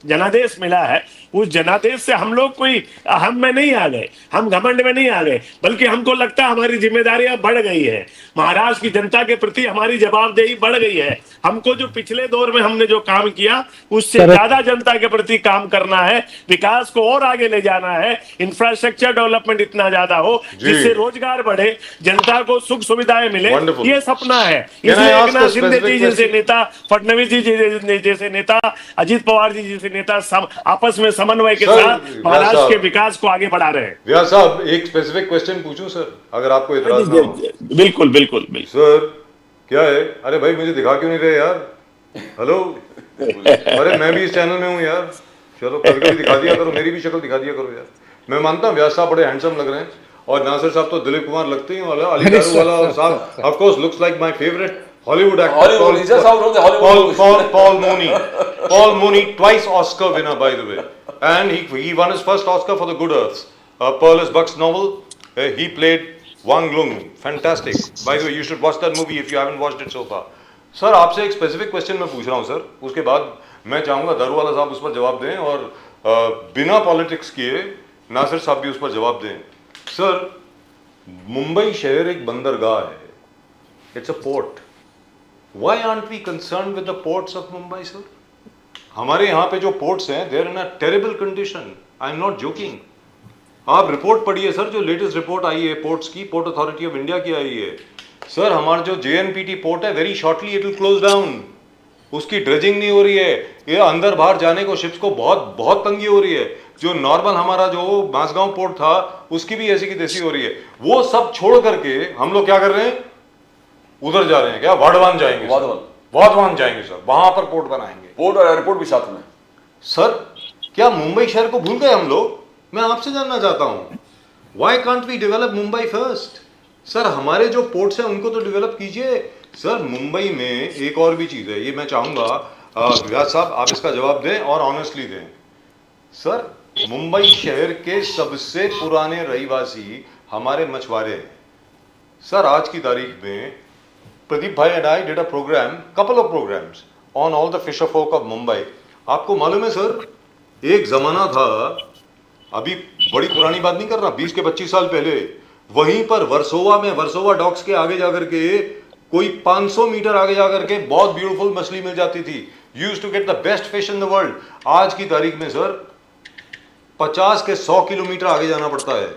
जनादेश मिला है, उस जनादेश से हम लोग कोई अहम में नहीं आ गए, हम घमंड में नहीं आ गए, बल्कि हमको लगता है हमारी जिम्मेदारियां बढ़ गई है, महाराष्ट्र की जनता के प्रति हमारी जवाबदेही बढ़ गई है। हमको जो पिछले दौर में हमने जो काम किया उससे ज्यादा जनता के प्रति काम करना है, विकास को और आगे ले जाना है, इंफ्रास्ट्रक्चर डेवलपमेंट इतना ज्यादा हो जिससे रोजगार बढ़े, जनता को सुख सुविधाएं मिले, Wonderful. ये सपना है। Can I इसलिए ask Eknath a Shinde ji specific जैसे question? नेता, फडणवीस जी जैसे नेता, अजित पवार जी जैसे नेता आपस में समन्वय के सर, साथ महाराष्ट्र साहब। के विकास को आगे बढ़ा रहे हैं। व्यास साहब, एक स्पेसिफिक क्वेश्चन पूछूं सर, अगर आपको इतराज ना हो? बिल्कुल बिल्कुल बिल्कुल। सर क्या है, अरे भाई मुझे दिखा क्यों नहीं रहे यार? हेलो, अरे मैं भी इस चैनल में हूँ यार, चलो कभी कभी दिखा दिया करो, मेरी भी शक्ल दिखा दिया करो यार। मैं मानता हूँ व्यास साहब बड़े हैंडसम लग रहे हैं, और नासिर साहब तो दिलीप कुमार लगते ही वाला, अली गारू वाला साहब of course looks like my favourite Hollywood actor. Hollywood, he just out of the Hollywood. Paul Mooney. Paul Mooney, twice Oscar winner by the way, and he won his first Oscar for The Good Earth, Pearl S. Buck's novel. He played Wang Lung. Fantastic. By the way, you should watch that movie if you haven't watched it so far. Sir आपसे एक specific question मैं पूछ रहा हूँ sir, उसके बाद मैं चाहूँगा दारूवाला साहब उस पर जवाब दें, और बिना पॉलिटिक्स किए नासिर साहब भी उस पर जवाब दें। सर, मुंबई शहर एक बंदरगाह है, it's a port. Why aren't we concerned with the ports of Mumbai, sir? हमारे यहाँ पे जो ports हैं, they're in a terrible condition. I'm not joking. आप रिपोर्ट पढ़िए सर, जो लेटेस्ट रिपोर्ट आई है पोर्ट्स की, पोर्ट अथॉरिटी ऑफ इंडिया की आई है। सर हमारा जो JNPT पोर्ट है, very shortly it will close down. उसकी ड्रेजिंग नहीं हो रही है, ये अंदर बाहर जाने को शिप्स को बहुत बहुत तंगी हो रही है। जो नॉर्मल हमारा जो बांसगांव पोर्ट था, उसकी भी ऐसी की तैसी हो रही है। वो सब छोड़ करके हम लोग क्या कर रहे हैं, उधर जा रहे हैं, क्या वाधवान जाएंगे? वाधवान जाएंगे सर, वहां पर पोर्ट बनाएंगे, पोर्ट और एयरपोर्ट भी साथ में। सर क्या मुंबई शहर को भूल गए हम लोग? मैं आपसे जानना चाहता हूं, why can't we develop Mumbai first? Sir हमारे जो पोर्ट्स हैं उनको तो डेवलप कीजिए। सर मुंबई में एक और भी चीज है, ये मैं चाहूंगा व्यास साहब आप इसका जवाब दें और ऑनेस्टली दें। सर मुंबई शहर के सबसे पुराने रहीवासी हमारे मछुआरे हैं। सर आज की तारीख में Pradeep bhai and I did a program, couple of programs on all the fisher folk of Mumbai. आपको मालूम है सर, एक जमाना था, अभी बड़ी पुरानी बात नहीं कर रहा, 20 के 25 साल पहले, वहीं पर वर्सोवा में, वर्सोवा डॉक्स के आगे जाकर के, कोई 500 मीटर आगे जाकर के बहुत ब्यूटीफुल मछली मिल जाती थी। You used to get the best fish in the world. आज की तारीख में सर 50 के 100 किलोमीटर आगे जाना पड़ता है,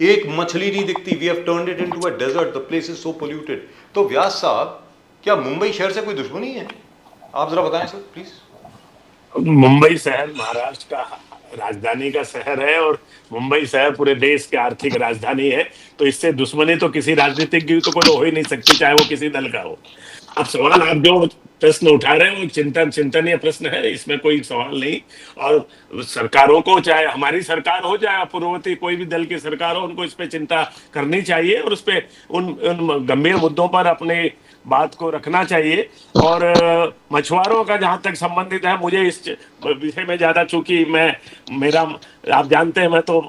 एक मछली नहीं दिखती। We have turned it into a desert, the place is so polluted. तो व्यास साहब क्या मुंबई शहर से कोई दुश्मनी है? आप जरा बताएं सर प्लीज। मुंबई शहर महाराष्ट्र का राजधानी का शहर है, और मुंबई शहर पूरे देश की आर्थिक राजधानी है, तो इससे दुश्मनी तो किसी राजनीतिक की तो कोई हो ही नहीं सकती, चाहे वो किसी दल का हो। अब सवाल आप जो प्रश्न उठा रहे हैं वो चिंतनीय प्रश्न है, इसमें कोई सवाल नहीं। और सरकारों को, चाहे हमारी सरकार हो चाहे पूर्ववर्ती कोई भी दल की सरकार हो, उनको इस पे चिंता करनी चाहिए और उस पे उन गंभीर मुद्दों पर अपने बात को रखना चाहिए। और मछुआरों का जहां तक संबंधित है, मुझे इस विषय में ज्यादा, चूंकि आप जानते हैं मैं तो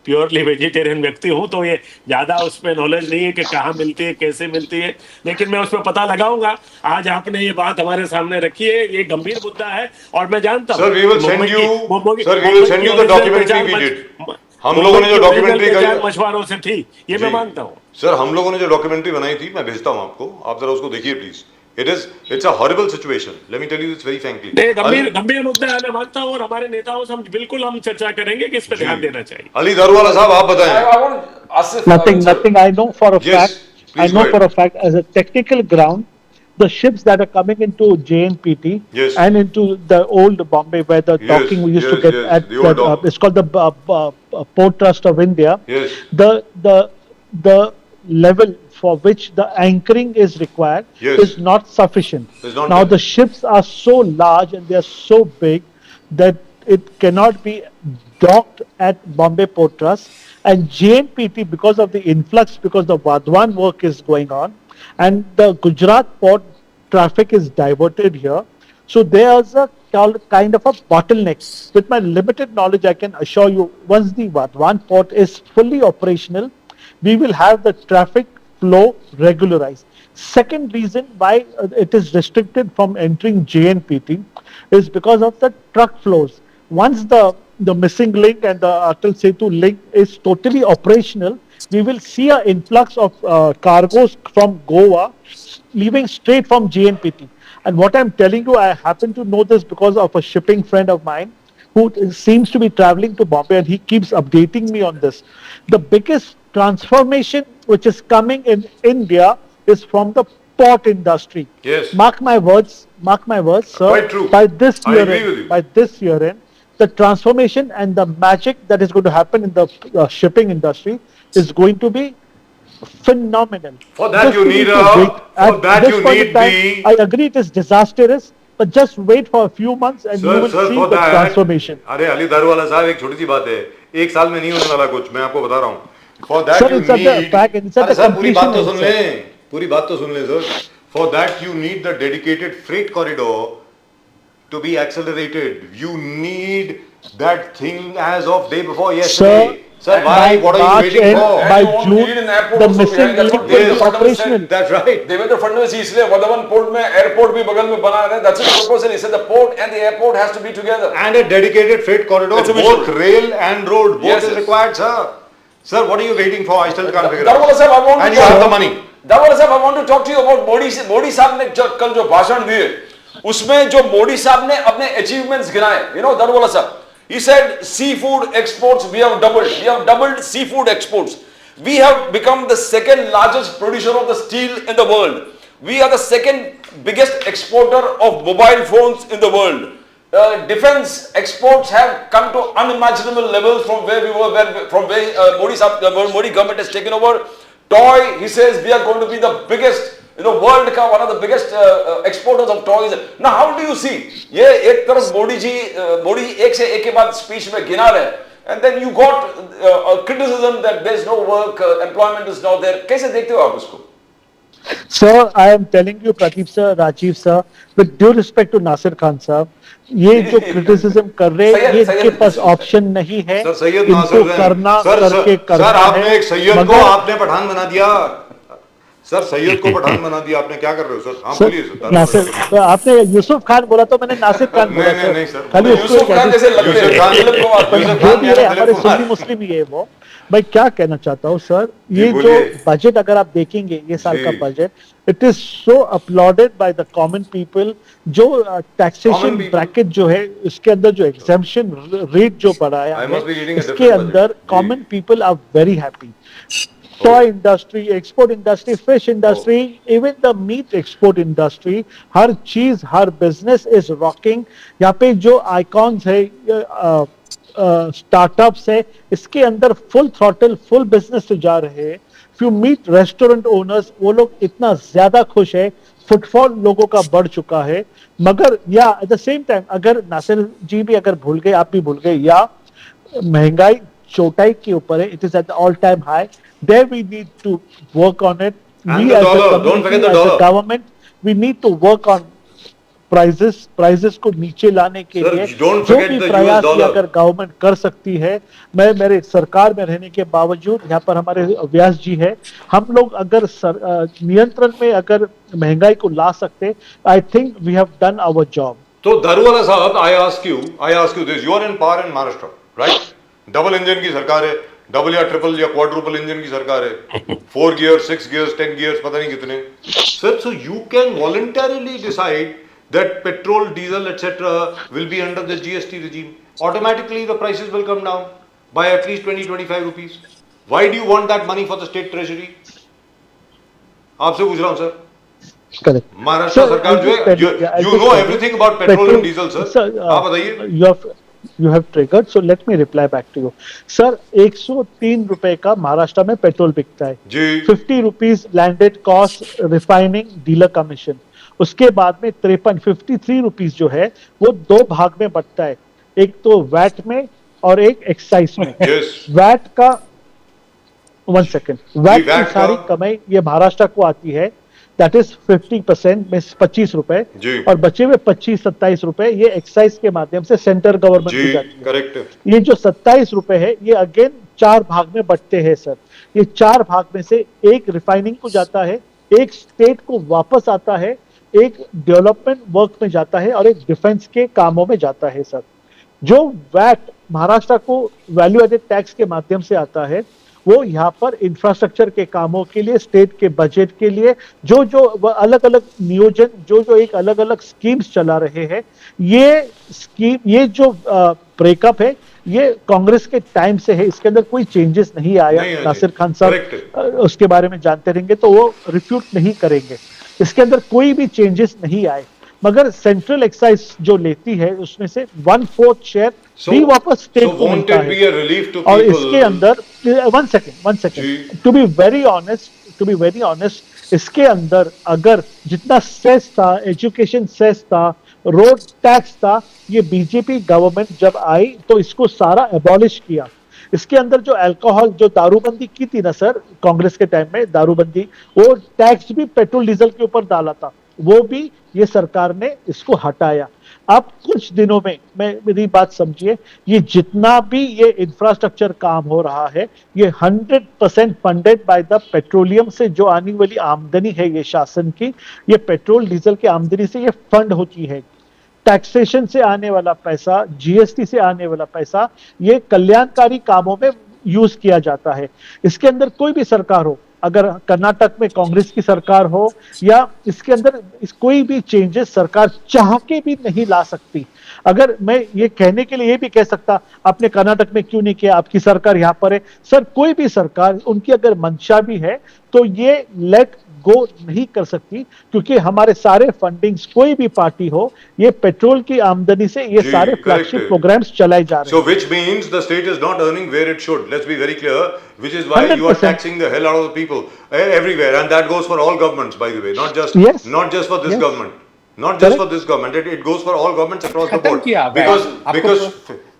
प्योरली वेजिटेरियन व्यक्ति हूँ, तो ये ज्यादा उस पर नॉलेज नहीं है कि कहाँ मिलती है, कैसे मिलती है, लेकिन मैं उस पर पता लगाऊंगा। आज आपने ये बात हमारे सामने रखी है, ये गंभीर मुद्दा है, और मैं जानता हूँ। Sir we will send you the documentary we did. हम लोगों ने जो डॉक्यूमेंट्री मछुआरों से थी, ये मैं मानता हूँ। सर हम लोगों ने जो डॉक्यूमेंट्री बनाई थी, मैं भेजता हूँ आपको, आप जरा उसको देखिए please. it's a horrible situation. Let me tell you this very frankly. नहीं, गंभीर मुद्दा है, मैं मानता हूँ, और हमारे नेताओं से हम चर्चा करेंगे कि इस पर ध्यान देना चाहिए। अली दारूवाला साहब आप बताएं। I want Asif. Nothing. I know for a Yes, fact. I please know go for ahead. a fact, as a technical ground, the ships that are coming into JNPT Yes. and into the old Bombay, where the Yes, docking we used to yes, get yes, at, the old dock. it's called the Port Trust of India. Yes. The level for which the anchoring is required Yes. is not sufficient. It's not Now there. the ships are so large and they are so big that it cannot be docked at Bombay Port Trust, and JNPT, because of the influx, because the Vadwan work is going on and the Gujarat port traffic is diverted here, so there's a kind of a bottleneck. With my limited knowledge, I can assure you, once the Vadwan port is fully operational, we will have the traffic flow regularized. Second reason why it is restricted from entering JNPT is because of the truck flows. Once the missing link and the Atal Setu link is totally operational, we will see an influx of cargoes from Goa leaving straight from JNPT. And what I'm telling you, I happen to know this because of a shipping friend of mine who seems to be traveling to Bombay, and he keeps updating me on this. The biggest transformation which is coming in India is from the port industry. Yes. Mark my words, sir. Quite true. By this I year agree end, with you. by this year end, the transformation and the magic that is going to happen in the shipping industry is going to be phenomenal. For that Just you need need to a- wait. for At that this you point need in time, the- I agree it is disastrous, but just wait for a few months and you will see for the that, transformation. अरे अली दारूवाला साहब एक छोटी सी बात है, एक साल में नहीं होने वाला कुछ, मैं आपको बता रहा हूँ। For that Sir, you it's at the need, back end, it's at अरे the सर पूरी बात तो completion सुन end, लें, पूरी बात तो सुन लें sir. For that you need the dedicated freight corridor to be accelerated. You need that thing as of day before yesterday. Sir, why? by What are you March waiting end, for? And by you won't June, need an airport the also missing behind. That's link what will Yes. be operational. That's right. Devendra Fadnavis इसलिए Varthaman port में airport भी बगल में बना रहे हैं. That's his proposal. He said the port and the airport has to be together. And a dedicated freight corridor, It's a both visual. rail and road, both Yes, is yes. required, sir. Sir, what are you waiting for? I still can't figure out. Daruwalla साहब, I want to And you have the talk- money. Daruwalla साहब, I want to talk to you about Modi साहब ने कल जो भाषण दिए, उसमें जो मोदी साहब ने अपने अचीवमेंट्स गिनाए, दारूवाला साहब, he said seafood exports we have doubled seafood exports. We have become the second largest producer of the steel in the world. We are the second biggest exporter of mobile phones in the world. Defense exports have come to unimaginable levels from where we were, from where Modi government has taken over. Toy, he says, we are going to be the biggest, world का one of the biggest exporters of toys. Now, how do you see? ये एक तरफ मोदी एक से एक के बाद speech में गिना रहे, and then you got a criticism that there is no work, employment is not there. कैसे देखते हो आप इसको? Sir, I am telling you, Pradeep sir, Rajiv sir, with due respect to Nasir Khan sir, ये जो criticism कर रहे हैं, ये इनके पास ऑप्शन नहीं है, सर सैयद इनको नासिर हैं। करना सर, करके सर, करना सर आपने है, एक सैयद को मगर आपने पठान बना दिया। सर सैयद को पठान बना दिया, आपने क्या कर रहे हो सर? हाँ सर, बोलिए सर। नासिर, आपने यूसुफ खान बोला तो मैंने नासिर खान बोला नहीं, नहीं, सर, सर। खाली उसको यूसुफ खान जैसे लगते हैं, यूसुफ खान- दिलीप कुमार, पर यूसुफ जो खान भी यानी है, हमारे दिलीप कुमार। सुन्नी मुस्लिम ही है वो। मैं क्या कहना चाहता हूँ सर, जी, ये जो बोलिए। बजट अगर आप देखेंगे ये साल का जी। Budget, it is so applauded by the common people. जो टैक्सेशन Common people. ब्रैकेट जो है, इसके अंदर जो एग्जेम्पशन रेट जो बढ़ाया I है, must be reading a इसके different अंदर budget. कॉमन जी। People are very happy. Toy industry, export industry, fish industry, even the meat export industry, हर चीज, हर बिजनेस इज रॉकिंग। यहाँ पे जो आइकॉन्स है, स्टार्टअप्स है, इसके अंदर फुल थ्रॉटल, फुल बिजनेस से जा रहे हैं। If you meet restaurant owners, वो लोग इतना ज्यादा खुश है, फुटफॉल लोगों का बढ़ चुका है। मगर या एट द सेम टाइम, अगर नासिर जी भी अगर भूल गए, आप भी भूल गए, या महंगाई चोटाई के ऊपर है, it is at all time high. There we need to work on it. And We the as a dollar, don't community, forget the as a dollar. government, we need to work on prices को नीचे लाने के Sir, लिए don't जो forget भी the US प्रयास dollar. अगर government कर सकती है। मैं मेरे सरकार में रहने के बावजूद, यहाँ पर हमारे व्यास जी है, हम लोग अगर नियंत्रण में अगर महंगाई को ला सकते, I think we have done our job. तो दारूवाला साहब, I ask you this. You are in power in Maharashtra, right? Double engine की सरकार है, डबल या ट्रिपल या क्वाड्रुपल इंजन की सरकार है, 4 गियर, 6 गियर्स, 10 गियर्स, पता नहीं कितने. Sir, so you can voluntarily decide that petrol, diesel, etc. will be under the GST regime. Automatically the prices will come down by at least 20-25 rupees. Why do you want that money for the state treasury? आपसे पूछ रहा हूँ sir. Correct. Maharashtra Sir, सरकार जो है, you know everything about petrol and diesel, sir. आप बताइए. You have triggered, so let me reply back to you. Sir, 103 रुपए का महाराष्ट्र में पेट्रोल बिकता है. जी. 50 rupees landed cost refining dealer commission. उसके बाद में 53 रुपीज जो है वो दो भाग में बंटता है, एक तो वैट में और एक एक्साइज में. Yes. वैट का 1 सेकेंड, वैट VAT की सारी का- कमाई ये महाराष्ट्र को आती है, दैट इज 50% में 25 रुपए, जी. और बचे हुए 25-27 रुपए ये एक्साइज के माध्यम से सेंट्रल गवर्नमेंट को जी, जाती है. करेक्ट. ये जो 27 रुपए है ये अगेन 4 भाग में बंटते हैं सर. ये 4 भाग में से एक रिफाइनिंग को जाता है, एक स्टेट को वापस आता है, एक डेवलपमेंट वर्क में जाता है और एक डिफेंस के कामों में जाता है सर. जो वैट महाराष्ट्र को वैल्यू एडेड टैक्स के माध्यम से आता है वो यहाँ पर इंफ्रास्ट्रक्चर के कामों के लिए, स्टेट के बजट के लिए, जो जो अलग अलग नियोजन, जो जो एक अलग अलग स्कीम्स चला रहे हैं, ये स्कीम, ये जो ब्रेकअप है ये कांग्रेस के टाइम से है. इसके अंदर कोई चेंजेस नहीं आया. नहीं आया. नासिर खान साहब Correct. उसके बारे में जानते रहेंगे तो वो रिफ्यूट नहीं करेंगे. इसके अंदर कोई भी चेंजेस नहीं आए, मगर सेंट्रल एक्साइज जो लेती है उसमें से 1/4 शेयर भी वापस स्टेट so को won't मिलता it be है. a relief to और people? इसके अंदर 1 सेकेंड, जी. टू बी वेरी ऑनेस्ट, इसके अंदर अगर जितना सेस था, एजुकेशन सेस था, रोड टैक्स था, ये बीजेपी गवर्नमेंट जब आई तो इसको सारा एबॉलिश किया. इसके अंदर जो अल्कोहल, जो दारूबंदी की थी ना सर कांग्रेस के टाइम में, दारूबंदी, वो टैक्स भी पेट्रोल डीजल के ऊपर डाला था, वो भी ये सरकार ने इसको हटाया. अब कुछ दिनों में, मेरी बात समझिए, ये जितना भी ये इंफ्रास्ट्रक्चर काम हो रहा है ये 100% फंडेड बाय द पेट्रोलियम से जो आने वाली आमदनी है ये शासन की, ये पेट्रोल डीजल की आमदनी से ये फंड होती है. टैक्सेशन से आने वाला पैसा, जीएसटी से आने वाला पैसा, ये कल्याणकारी कामों में यूज किया जाता है. इसके अंदर कोई भी सरकार हो, अगर कर्नाटक में कांग्रेस की सरकार हो, या इसके अंदर कोई भी चेंजेस सरकार चाह के भी नहीं ला सकती. अगर मैं ये कहने के लिए ये भी कह सकता आपने कर्नाटक में क्यों नहीं किया, आपकी सरकार यहाँ पर है. सर, कोई भी सरकार, उनकी अगर मंशा भी है तो ये लेट गो नहीं कर सकती, क्योंकि हमारे सारे फंडिंग्स, कोई भी पार्टी हो, ये पेट्रोल की आमदनी से ये जी, सारे correct फ्लैगशिप है. प्रोग्राम्स चलाए जा रहे So हैं. which means the state is not earning where it should. Let's be very clear. Which is why you are 100%. taxing the hell out of the people everywhere, and that goes for all governments, by the way, not just Yes. for this Yes. government, not just Correct. for this government. It goes for all governments across the खत्म board. किया,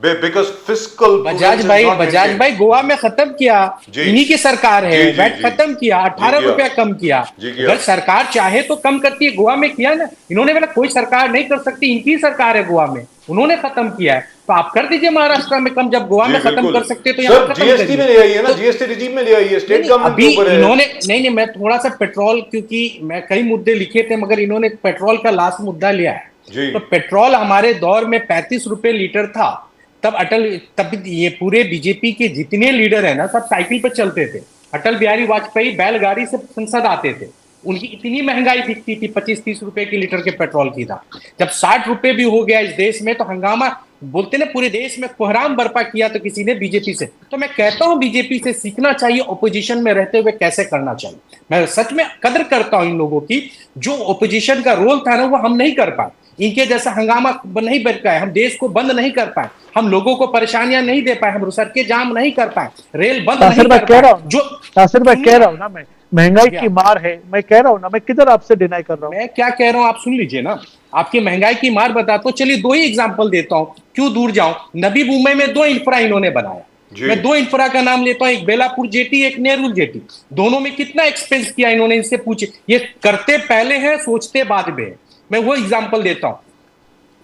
Because fiscal Bajaj prudence is भाई not maintained. Goa में खत्म किया, जी. इन्हीं की सरकार है. जी, जी, वैट जी. खत्म किया, 18 किया. रुपया कम किया. जी, किया. अगर सरकार चाहे तो कम करती है. गोवा में किया ना इन्होंने, बोला कोई सरकार नहीं कर सकती, इनकी सरकार है गोवा में, उन्होंने खत्म किया है. तो आप कर दीजिए महाराष्ट्र में कम, जब गोवा जी, में खत्म बिल्कुल. कर सकते तो यहाँ सर, खत्म जीएसटी करिए. में ले आई है ना, तो- जीएसटी रिजीम में ले आई है, स्टेट नहीं, गवर्नमेंट अभी के ऊपर है. इन्होंने नहीं, मैं थोड़ा सा पेट्रोल, क्योंकि मैं कई मुद्दे लिखे थे मगर इन्होंने पेट्रोल का लास्ट मुद्दा लिया है. जी. तो पेट्रोल हमारे दौर में 35 रुपए लीटर था, तब ये पूरे बीजेपी के जितने लीडर है ना सब साइकिल पर चलते थे. अटल बिहारी वाजपेयी बैलगाड़ी से संसद आते थे, उनकी इतनी महंगाई बिकती थी, 25-30 रुपए की लीटर के पेट्रोल की था. जब 60 रुपए भी हो गया इस देश में तो हंगामा, बोलते ना पूरे देश में कोहराम बर्पा किया तो किसी ने बीजेपी से. तो मैं कहता हूं बीजेपी से सीखना चाहिए ओपोजिशन में रहते हुए कैसे करना चाहिए. मैं सच में कदर करता हूं इन लोगों की, जो ओपोजिशन का रोल था ना वो हम नहीं कर पाए. इनके जैसा हंगामा नहीं बच पाए, हम देश को बंद नहीं कर पाए, हम लोगों को परेशानियां नहीं दे पाए, हम सड़कें जाम नहीं कर पाए, रेल बंद नहीं कर कह रहा पाए. हूँ, जो नासिर भाई कह रहा हूँ ना, मैं महंगाई की मार है, मैं कह रहा हूँ ना, मैं किधर आपसे डिनाई कर रहा हूँ. मैं क्या कह रहा हूं आप सुन लीजिए ना. आपकी महंगाई की मार बताता हूं. चलिए 2 ही एग्जांपल देता हूं, क्यों दूर जाऊं. नबी मुंबई में 2 इंफ्रा इन्होंने बनाया. जी. मैं 2 इंफ्रा का नाम लेता हूं, एक बेलापुर जेटी, एक नेहरू जेटी. दोनों में कितना एक्सपेंस किया इन्होंने, इनसे पूछे. ये करते पहले हैं, सोचते बाद में है. मैं वो एग्जांपल देता हूं,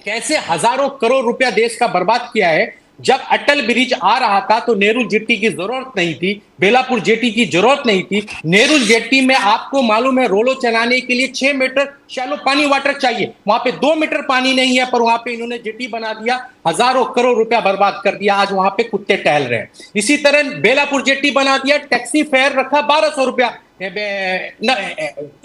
कैसे हजारों करोड़ रुपया देश का बर्बाद किया है जब अटल ब्रिज आ रहा था तो नेहरू जेट्टी की जरूरत नहीं थी, बेलापुर जेट्टी की जरूरत नहीं थी। नेहरू जेट्टी में आपको मालूम है रोलो चलाने के लिए 6 मीटर शैलो पानी वाटर चाहिए, वहां पे 2 मीटर पानी नहीं है, पर वहां पे इन्होंने जेट्टी बना दिया, हजारों करोड़ रुपया बर्बाद कर दिया। आज वहां पे कुत्ते टहल रहे हैं। इसी तरह बेलापुर जेट्टी बना दिया, टैक्सी फेयर रखा 1200 रुपया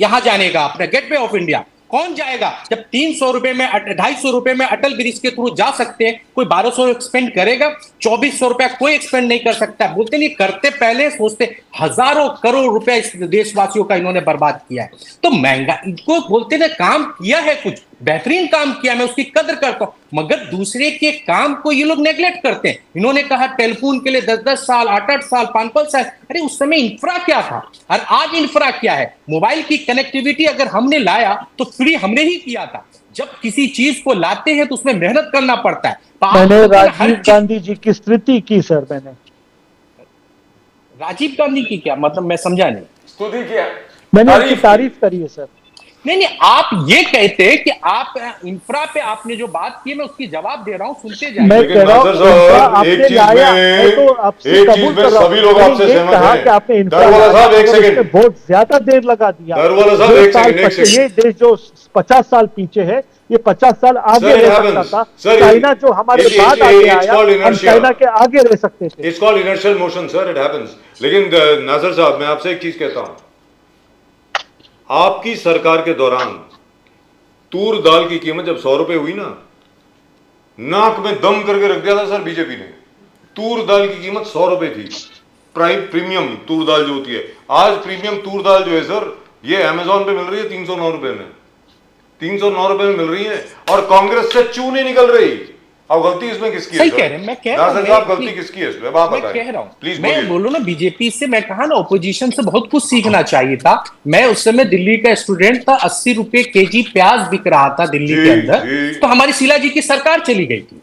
यहां जाने का, अपने गेटवे ऑफ इंडिया। कौन जाएगा जब 300 रुपए में 250 रुपए में अटल ब्रिज के थ्रू जा सकते हैं? कोई 1200 एक्सपेंड करेगा? 2400 रुपया कोई एक्सपेंड नहीं कर सकता। बोलते नहीं करते, पहले सोचते। हजारों करोड़ रुपया इस देशवासियों का इन्होंने बर्बाद किया है। तो महंगा इनको बोलते ना, काम किया है, कुछ बेहतरीन काम किया, मैं उसकी कदर करता हूं, मगर दूसरे के काम को ये लोग नेग्लेक्ट करते हैं। इन्होंने कहा टेलीफोन के लिए 10-10 साल, 8-8 साल, 5-5 साल। अरे उस समय इंफ्रा क्या था और आज इंफ्रा क्या है? मोबाइल की कनेक्टिविटी अगर हमने लाया तो फ्री हमने ही किया था। जब किसी चीज को लाते हैं तो उसमें मेहनत करना पड़ता है। मैंने राजीव गांधी जी की स्तुति की सर, मैंने राजीव गांधी की क्या मतलब, मैं समझा नहीं। स्तुति किया, मैंने उसकी तारीफ करी है सर। नहीं नहीं, आप ये कहते हैं कि आप इंफ्रा पे आपने जो बात की, मैं उसकी जवाब दे रहा हूं, सुनते जाइए। मैं कह रहा हूं इंफ्रा आपने लाया, मैं तो आपसे कबूल कर रहा हूं, सभी लोग आपसे सहमत कहा हैं। कि आपने इंफ्रा दरवाजा साहब, एक लाया, सेकंड। बहुत ज्यादा देर लगा दिया। दरवाजा साहब, एक सेकंड, एक सेकंड। ये देश जो 50 साल पीछे है, ये 50 साल आगे Sir, it रह happens. सकता था। Sir, चाइना जो हमारे it- बाद it- आगे it's आया, called हम inertia. चाइना के आगे रह सकते थे। It's called inertial motion sir, it happens. लेकिन नासिर साहब, मैं आपसे एक चीज कहता हूं, आपकी सरकार के दौरान तूर दाल की कीमत जब 100 रुपए हुई ना, नाक में दम करके रख दिया था सर बीजेपी ने। तूर दाल की कीमत 100 रुपए थी, प्रीमियम तूर दाल जो होती है। आज प्रीमियम तूर दाल जो है सर, ये अमेजोन पे मिल रही है 309 रुपए में, 309 रुपए में मिल रही है, और कांग्रेस से चू नहीं निकल रही। अब गलती इसमें किसकी है? सही कह रहे हैं, मैं कह रहा हूं, साहब, गलती किसकी है इसमें? आप मैं बताएं कह रहा हूं, प्लीज। मैं बोलूं ना, बीजेपी से मैं कहा ना, ऑपोजिशन से बहुत कुछ सीखना चाहिए था। मैं उस समय दिल्ली का स्टूडेंट था, 80 रुपए केजी प्याज बिक रहा था दिल्ली जी, के अंदर, जी। तो हमारी शीला जी की सरकार चली गई थी।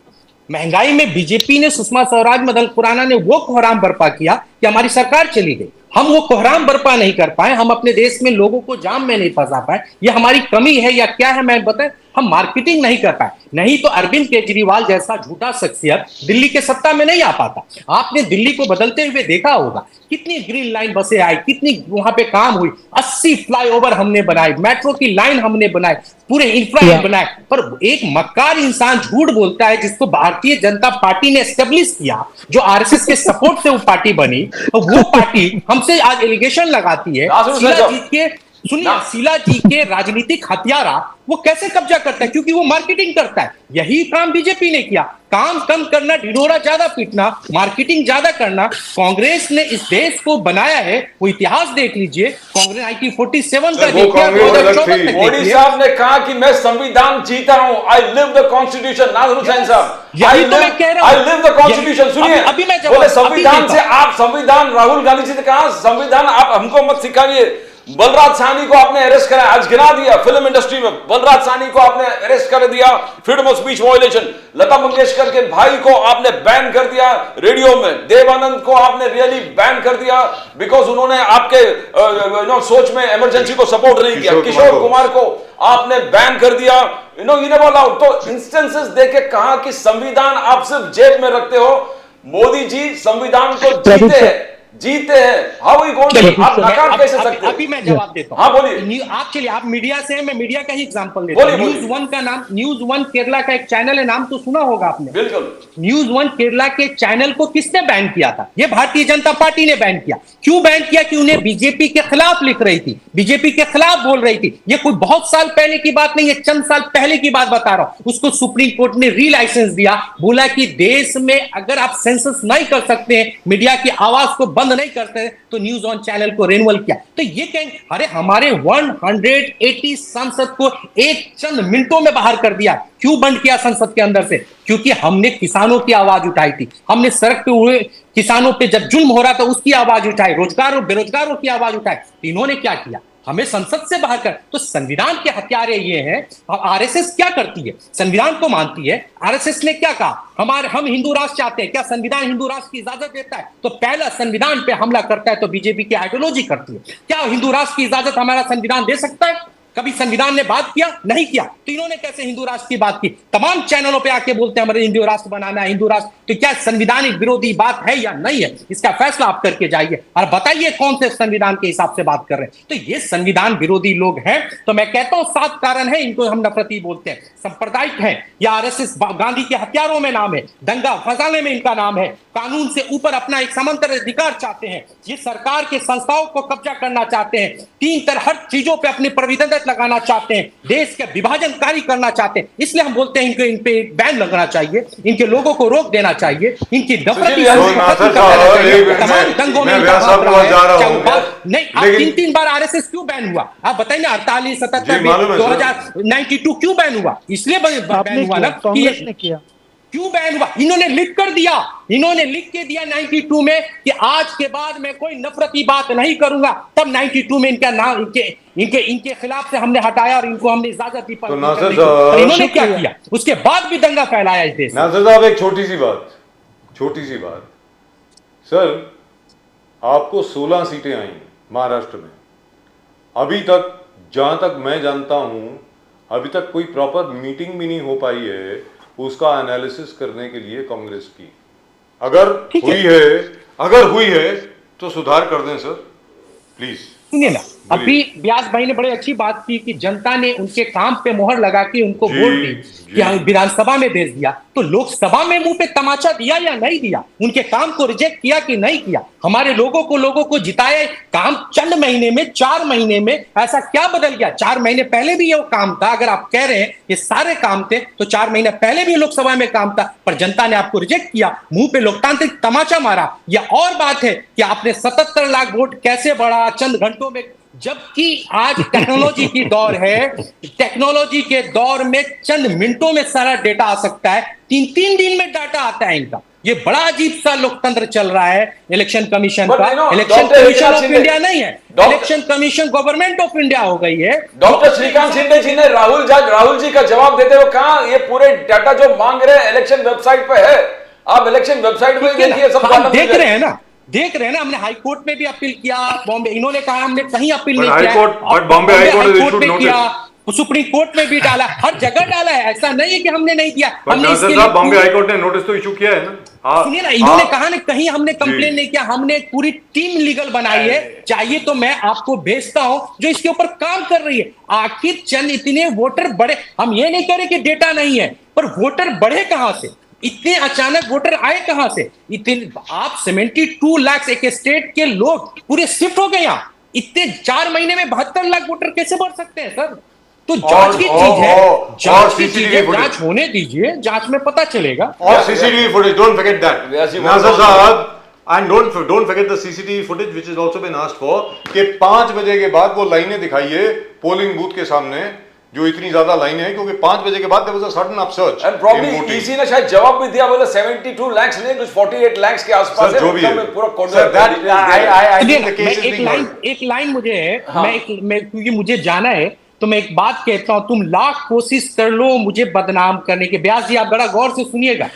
महंगाई में बीजेपी ने, सुषमा स्वराज, मदन खुराना ने वो कोहराम बर्पा किया कि हमारी सरकार चली गई। हम वो कोहराम बर्पा नहीं कर पाए, हम अपने देश में लोगों को जाम में नहीं फंसा पाए। ये हमारी कमी है या क्या है मैं बताएं, हम मार्केटिंग नहीं कर पाए। नहीं तो अरविंद केजरीवाल जैसा झूठा शख्सियत दिल्ली के सत्ता में नहीं आ पाता। आपने दिल्ली को बदलते हुए देखा होगा, कितनी ग्रीन लाइन बसें आई, कितनी वहां पे काम हुई, 80 फ्लाईओवर हमने बनाए, मेट्रो की लाइन हमने बनाए, पूरे इंफ्रा बनाए। पर एक मक्कार इंसान झूठ बोलता है, जिसको भारतीय जनता पार्टी ने एस्टेब्लिश किया, जो आरएसएस के सपोर्ट से वो पार्टी बनी, और वो पार्टी हमसे आज एलिगेशन लगाती है। शीला जी के, सुनिए, शीला जी के राजनीतिक हथियारा वो कैसे कब्जा करता है? क्योंकि वो मार्केटिंग करता है। यही काम बीजेपी ने किया, काम कम करना, ढिढोरा ज्यादा पीटना, मार्केटिंग ज्यादा करना। कांग्रेस ने इस देश को बनाया है, वो इतिहास देख लीजिए, कांग्रेस 1947 का देखिए, 2014 तक मोदी देखिए। साहब ने कहा कि मैं संविधान जीता हूं, I live the constitution. Nazir Hussain साहब, यही तो मैं कह रहा हूं। I live the constitution. सुनिए, अभी मैं जवाब बोले अभी संविधान देता से आप, संविधान, राहुल गांधी जी ने कहा संविधान आप हमको मत सिखाइए। बलराज साहनी को आपने अरेस्ट करा, आज गिरा दिया फिल्म इंडस्ट्री में। बलराज साहनी को आपने अरेस्ट कर दिया, freedom of speech violation. Lata Mangeshkar के भाई को आपने बैन कर दिया रेडियो में। देवानंद को आपने रियली बैन कर दिया बिकॉज उन्होंने आपके सोच में इमरजेंसी को सपोर्ट नहीं किया। किशोर कुमार को आपने बैन कर दिया। You never allowed. तो इंस्टेंसेस देके कहा कि संविधान आप सिर्फ जेब में रखते हो। मोदी जी संविधान को जीते हैं। हाउ यू गोइंग, आप नकार कैसे सकते? अभी मैं जवाब देता हूं। हाँ बोलिए। आप चलिए, आप मीडिया से हैं, मैं मीडिया का ही एग्जांपल देता हूं। न्यूज वन का नाम, न्यूज वन केरला का एक चैनल है, नाम तो सुना होगा आपने। बिल्कुल। न्यूज वन केरला के चैनल को किसने बैन किया था? ये भारतीय जनता पार्टी ने बैन किया। क्यों बैन किया? कि उन्हें बीजेपी के खिलाफ लिख रही थी, बीजेपी के खिलाफ बोल रही थी। ये कोई बहुत साल पहले की बात नहीं है, चंद साल पहले की बात बता रहा हूं। उसको सुप्रीम कोर्ट ने री लाइसेंस दिया, बोला कि देश में अगर आप सेंसस नहीं कर सकते हैं, मीडिया की आवाज को बंद नहीं करते, तो न्यूज ऑन चैनल को रिन्यूअल किया। तो ये कहेंगे अरे हमारे 180 सांसद को एक चंद मिनटों में बाहर कर दिया। क्यों बंद किया संसद के अंदर से? क्योंकि हमने किसानों की आवाज उठाई थी, हमने सड़क पे हुए किसानों पे जब जुल्म हो रहा था उसकी आवाज उठाई, रोजगारों बेरोजगारों की आवाज उठाई। इन्होंने क्या किया? हमें संसद से बाहर कर। तो संविधान के हत्यारे ये हैं। आरएसएस क्या करती है? संविधान को मानती है। आरएसएस ने क्या कहा? हम हिंदू राष्ट्र चाहते हैं। क्या संविधान हिंदू राष्ट्र की इजाजत देता है? तो पहला संविधान पे हमला करता है तो बीजेपी की आइडियोलॉजी करती है। क्या हिंदू राष्ट्र की इजाजत हमारा संविधान दे सकता है? कभी संविधान ने बात किया? नहीं किया। तो इन्होंने कैसे हिंदू राष्ट्र की बात की? तमाम चैनलों पे आके बोलते हैं हमारे हिंदू राष्ट्र बनाना है, हिंदू राष्ट्र। तो क्या संविधानिक विरोधी बात है या नहीं है? इसका फैसला आप करके जाइए और बताइए कौन से संविधान के हिसाब से बात कर रहे हैं। तो ये संविधान विरोधी लोग हैं। तो मैं कहता हूं 7 कारण है, इनको हम नफरती बोलते हैं, सांप्रदायिक है, या आरएसएस गांधी के हथियारों में नाम है, दंगा फसाने में इनका नाम है, कानून से ऊपर अपना एक समंतर अधिकार चाहते हैं, ये सरकार के संस्थाओं को कब्जा करना चाहते हैं, 3 तरह हर चीजों पे अपनी प्रतिबंध लगाना चाहते हैं, देश के विभाजनकारी करना चाहते हैं। इसलिए हम बोलते हैं इनको इन पे बैन लगना चाहिए, इनके लोगों को रोक देना चाहिए, इनकी नफरती तमाम दंगों में नहीं। आप 3 बार आरएसएस क्यों बैन हुआ? आप बताइए ना, 48, 77 में, 2092 क्यों बैन हुआ? इसलिए बैन हुआ ना, कांग्रेस ने किया। क्यों बैन हुआ? इन्होंने लिख कर दिया, इन्होंने लिख के दिया 92 में कि आज के बाद मैं कोई नफरती बात नहीं करूंगा। तब 92 में इनका नाम इनके खिलाफ से हमने हटाया और इनको हमने इजाजत दी। तो नासिर इन्होंने क्या किया? उसके बाद भी दंगा फैलाया इस देश में। नासिर साहब, एक छोटी सी बात सर, आपको 16 सीटें आई महाराष्ट्र में। अभी तक जहां तक मैं जानता हूं, अभी तक कोई प्रॉपर मीटिंग भी नहीं हो पाई है उसका एनालिसिस करने के लिए कांग्रेस की। अगर हुई है तो सुधार कर दें सर, प्लीज। सुनिए ना, अभी व्यास भाई ने बड़े अच्छी बात की कि जनता ने उनके काम पे मोहर लगा के उनको वोट दी कि हम विधानसभा में भेज दिया। तो लोकसभा में मुंह पे तमाचा दिया या नहीं दिया? उनके काम को रिजेक्ट किया कि नहीं किया? हमारे लोगों को जिताया। काम चंद महीने में, 4 महीने में ऐसा क्या बदल गया? 4 महीने पहले भी ये काम था। अगर आप कह रहे हैं ये सारे काम थे तो 4 महीने पहले भी लोकसभा में काम था, पर जनता ने आपको रिजेक्ट किया, मुंह पे लोकतांत्रिक तमाचा मारा। यह और बात है कि आपने 77 लाख वोट कैसे बढ़ा चंद घंटों में, जबकि आज टेक्नोलॉजी की दौर है। टेक्नोलॉजी के दौर में चंद मिनटों में सारा डेटा आ सकता है, 3 दिन में डाटा आता है इनका। ये बड़ा अजीब सा लोकतंत्र चल रहा है इलेक्शन कमीशन का। इलेक्शन कमीशन ऑफ इंडिया नहीं है, election commission government of India हो गई है। डॉक्टर श्रीकांत शिंदे जी ने राहुल जी का जवाब देते हुए कहा ये पूरे डाटा जो मांग रहे हैं इलेक्शन वेबसाइट पे है। आप इलेक्शन वेबसाइट पे देखिए, सब देख रहे हैं ना, हमने हाई कोर्ट में भी अपील किया, बॉम्बे इन्होंने कहा हमने कहीं अपील नहीं किया, बॉम्बे हाई कोर्ट में किया, सुप्रीम कोर्ट में भी डाला, हर जगह डाला है। ऐसा नहीं है कि हमने नहीं किया। हमने इसके लिए बॉम्बे हाई कोर्ट ने नोटिस तो इशू किया है ना। सुनिए ना, इन्होंने कहा ना कहीं हमने कंप्लेन नहीं किया। हमने एक पूरी टीम लीगल बनाई है, चाहिए तो मैं आपको भेजता हूं, जो इसके ऊपर काम कर रही है। आखिर चंद इतने वोटर बढ़े, हम ये नहीं कह रहे कि डेटा नहीं है, पर वोटर बढ़े कहां से? इतने अचानक वोटर आए कहां से? इतने आप 72 लाख एक स्टेट के लोग पूरे शिफ्ट हो गए यहाँ। इतने 4 महीने में 72 लाख वोटर कैसे बढ़ सकते हैं सर? तो जांच की चीज है, जांच होने दीजिए, जांच में पता चलेगा। और CCTV footage, don't forget that Nasir साहब, and don't forget the CCTV footage which is also been asked for, कि 5 बजे के बाद वो लाइनें दिखाइए पोलिंग बूथ के सामने, जो इतनी ज्यादा लाइनें हैं, क्योंकि 5 बजे के बाद there was a sudden upsurge. And probably इसी ने शायद जवाब भी दिया, बोला 72 लाख नहीं, कुछ 48 लाख के आसपास है। जो भी है पूरा एक लाइन मुझे है, मैं क्योंकि मुझे जाना है तो मैं एक बात कहता हूं, तुम लाख कोशिश कर लो मुझे बदनाम करने के। व्यास जी आप बड़ा गौर से सुनिएगा,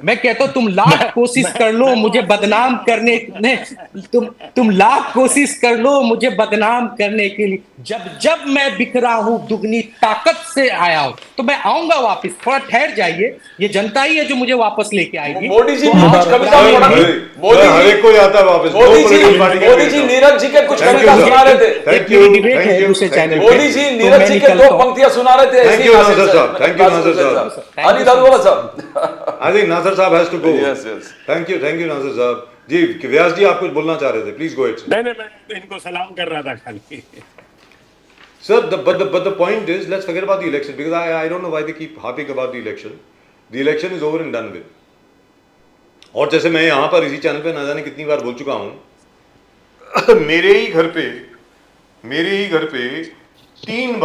मैं कहता हूं तुम लाख कोशिश कर लो मुझे बदनाम करने, तुम लाख कोशिश कर लो मुझे बदनाम करने के लिए, जब मैं बिखरा हूं दुगनी ताकत से आया हूं, तो मैं आऊंगा वापस। थोड़ा ठहर जाइए, ये जनता ही है जो मुझे वापस लेके आएगी। मोदी जी तो कुछ कविता हर एक को आता है वापस। मोदी जी नीरज जी के कुछ कविता सुना रहे थे। मोदी जी नीरज जी के 2 पंक्तियां सुना रहे थे। थैंक यू नासिर साहब, थैंक यू नासिर साहब। अली दादुवाला साहब, आई थिंक नासिर साहब has to go. Yes yes, thank you Nasir साहब जी। व्यास जी आप कुछ बोलना चाह रहे थे, प्लीज गो इट। नहीं, मैं इनको सलाम कर रहा था खाली। Sir, but the point is, let's forget about the election, because I don't know why they keep harping about the election. The election is over and done with. और जैसे मैं यहाँ पर इसी चैनल पे ना जाने कितनी बार बोल चुका हूँ, मेरे ही घर पे 3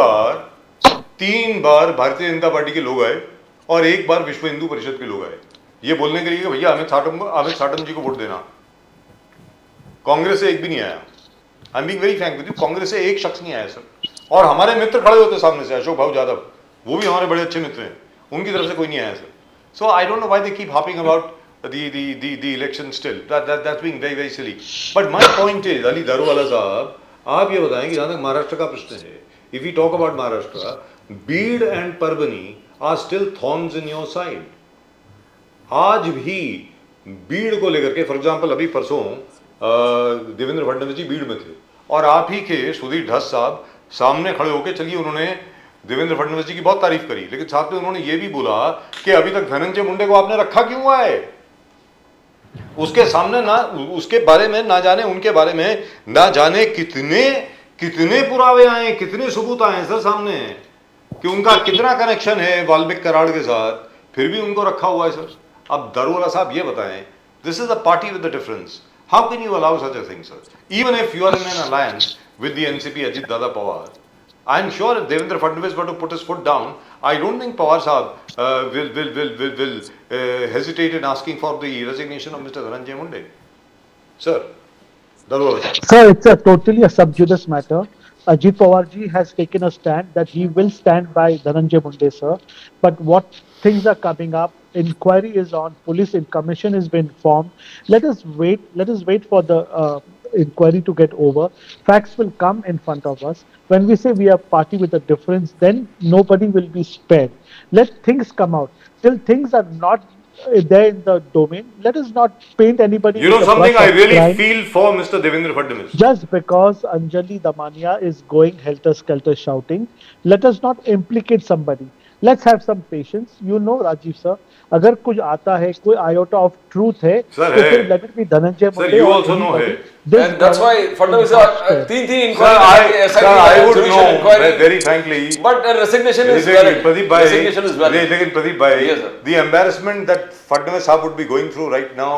बार भारतीय जनता पार्टी के लोग आए और 1 बार विश्व हिंदू परिषद के लोग आए, ये बोलने के लिए कि भैया अमित साटम जी को वोट देना। कांग्रेस से एक भी नहीं आया। I am being very Frank with you, Congress से एक शख्स नहीं आया सर। और हमारे मित्र खड़े होते सामने से, अशोक भाऊ यादव, वो भी हमारे बड़े अच्छे मित्र हैं, उनकी तरफ से कोई नहीं आया sir. So I don't know why they keep harping about the election still. That's being very very silly. But my point is, Ali Daruwalla साहब, आप ये बताएं कि जहाँ तक महाराष्ट्र का प्रश्न है, if we talk about Maharashtra, Bid and Parbani are still thorns in your side. आज भी बीड़ को लेकर के, फॉर एग्जाम्पल अभी परसों देवेंद्र फडणवीस जी बीड़ में थे और आप ही के सुधीर धस साहब सामने खड़े होकर, चलिए उन्होंने देवेंद्र फडणवीस जी की बहुत तारीफ करी, लेकिन साथ में उन्होंने ये भी बोला कि अभी तक धनंजय मुंडे को आपने रखा क्यों हुआ है? उसके सामने ना, उसके बारे में ना जाने, उनके बारे में ना जाने कितने पुरावे आए, कितने सबूत आए सर सामने कि उनका कितना कनेक्शन है वाल्मीकि कराड़ के साथ, फिर भी उनको रखा हुआ है सर। अब दारूवाला साहब ये बताएं, this is a party with the difference, how can you allow such a thing sir? Even if you are in an alliance with the NCP Ajit Dada Pawar, I am sure if Devendra Fadnavis were to put his foot down, I don't think Pawar Sahab will hesitate in asking for the resignation of Mr. Dhananjay Munde. Sir, Darwala. Sir, it's a totally a sub judice matter. Ajit Pawar ji has taken a stand that he will stand by Dhananjay Munde, sir. But what things are coming up? Inquiry is on. Police commission has been formed. Let us wait. Let us wait for the inquiry to get over. Facts will come in front of us. When we say we are party with a difference, then nobody will be spared. Let things come out. Till things are not there in the domain, let us not paint anybody. You know with a something, brush I of really crime. feel for Mr. Devendra Fadnavis. Just because Anjali Damania is going helter-skelter shouting, let us not implicate somebody. Let's have some patience. You know, Rajiv sir, अगर कुछ आता है, कोई iota of truth है, Sir, तो है. फिर let it be Dhananjay Sir, Munde you or also know anybody. है. This And that's why government Fadnavis is not spared. तीन Sir, inquiry, I would resolution know, inquiry, very frankly. but resignation is Exactly, valid. Pradeep bhai, Resignation is valid. लेकिन प्रदीप भाई, Yes, sir. the embarrassment that Fadnavis Sahab would be going through right now,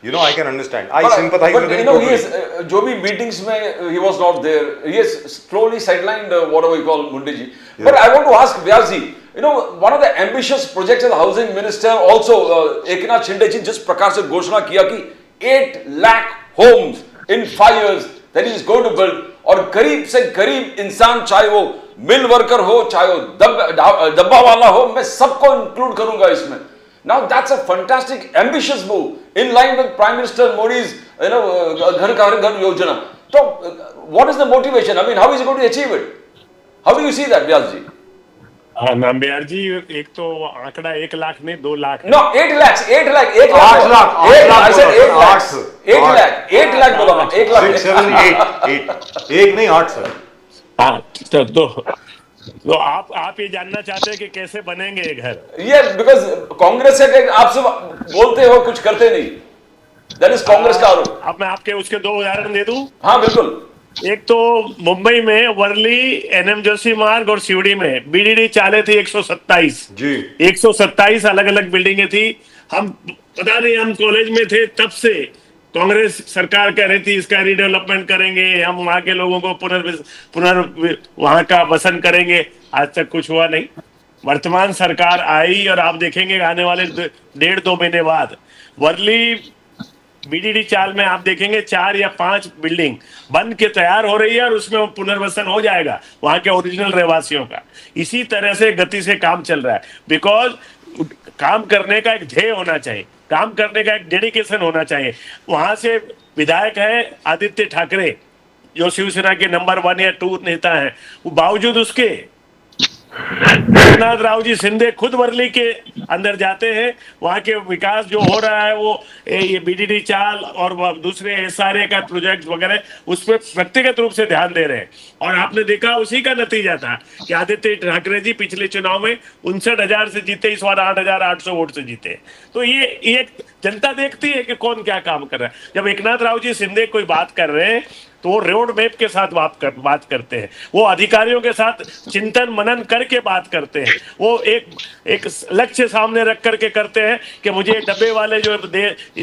you know, I can understand. I But- sympathize but with him you know, totally. he is, जो भी meetings में he was not there. He has slowly sidelined whatever you call Munde ji. But I want to ask Vyas ji, you know, one of the ambitious projects of the housing minister also Eknath Shinde ji जिस प्रकार से घोषणा किया कि 8 lakh homes in 5 years that he is going to build, और गरीब से गरीब इंसान, चाहे वो मिल वर्कर हो, चाहे वो डब्बा वाला हो, मैं सबको इंक्लूड करूंगा इसमें. Now that's a fantastic, ambitious move in line with Prime Minister Modi's, you know, Ghar Ghar Ghar Yojana. So, what is the motivation? I mean, how is he going to achieve it? How do you see that, Vyas ji? Nambiar जी, एक तो आंकड़ा 1 लाख नहीं 2 lakh. No, 8 lakhs, 8 lakh, 8 8 lakh. lakh, 8 lakh I said 8 बोला, lakhs. 8 lakh, 8 lakh बोला मैं, 8 lakh. 6, 7, 8. एक नहीं 8 sir. हाँ, तो आप ये जानना चाहते हैं कि कैसे बनेंगे ये घर? Yes, because कांग्रेस से आपसे बोलते हो, कुछ करते नहीं. That is कांग्रेस का आरोप. अब मैं आपके उसके 2 उदाहरण दे दूं. हाँ, बिल्कुल. एक तो मुंबई में वर्ली, एनएम जोशी मार्ग और सीवड़ी में बीडीडी चाले थी 127 जी. 127 अलग अलग बिल्डिंगें थी. हम पता नहीं, हम कॉलेज में थे तब से कांग्रेस सरकार कह रही थी इसका रीडेवलपमेंट करेंगे, हम वहां के लोगों को पुनर् वहां का वसन करेंगे. आज तक कुछ हुआ नहीं. वर्तमान सरकार आई और आप देखेंगे आने वाले 1.5-2 महीने बाद वर्ली बीडीडी चाल में आप देखेंगे 4 या 5 बिल्डिंग बन के तैयार हो रही है और उसमें पुनर्वसन हो जाएगा वहां के ओरिजिनल रहवासियों का. इसी तरह से गति से काम चल रहा है. बिकॉज काम करने का एक ध्येय होना चाहिए, काम करने का एक डेडिकेशन होना चाहिए. वहां से विधायक है आदित्य ठाकरे, जो शिवसेना के नंबर 1 या 2 नेता हैं, वो बावजूद उसके एकनाथ राव जी शिंदे खुद वर्ली के अंदर जाते हैं. वहां के विकास जो हो रहा है, वो ये बीडीडी चाल और दूसरे एसआरए का प्रोजेक्ट वगैरह, उस पर व्यक्तिगत रूप से ध्यान दे रहे हैं. और आपने देखा उसी का नतीजा था कि आदित्य ठाकरे जी पिछले चुनाव में 59,000 से जीते, इस बार 8,800 वोट से जीते. तो ये जनता देखती है कि कौन क्या काम कर रहा है. जब एकनाथ राव जी शिंदे कोई बात कर रहे हैं तो वो रोड मैप के साथ बात करते हैं, वो अधिकारियों के साथ चिंतन मनन करके बात करते हैं, वो एक लक्ष्य सामने रख करके करते हैं कि मुझे डब्बे वाले जो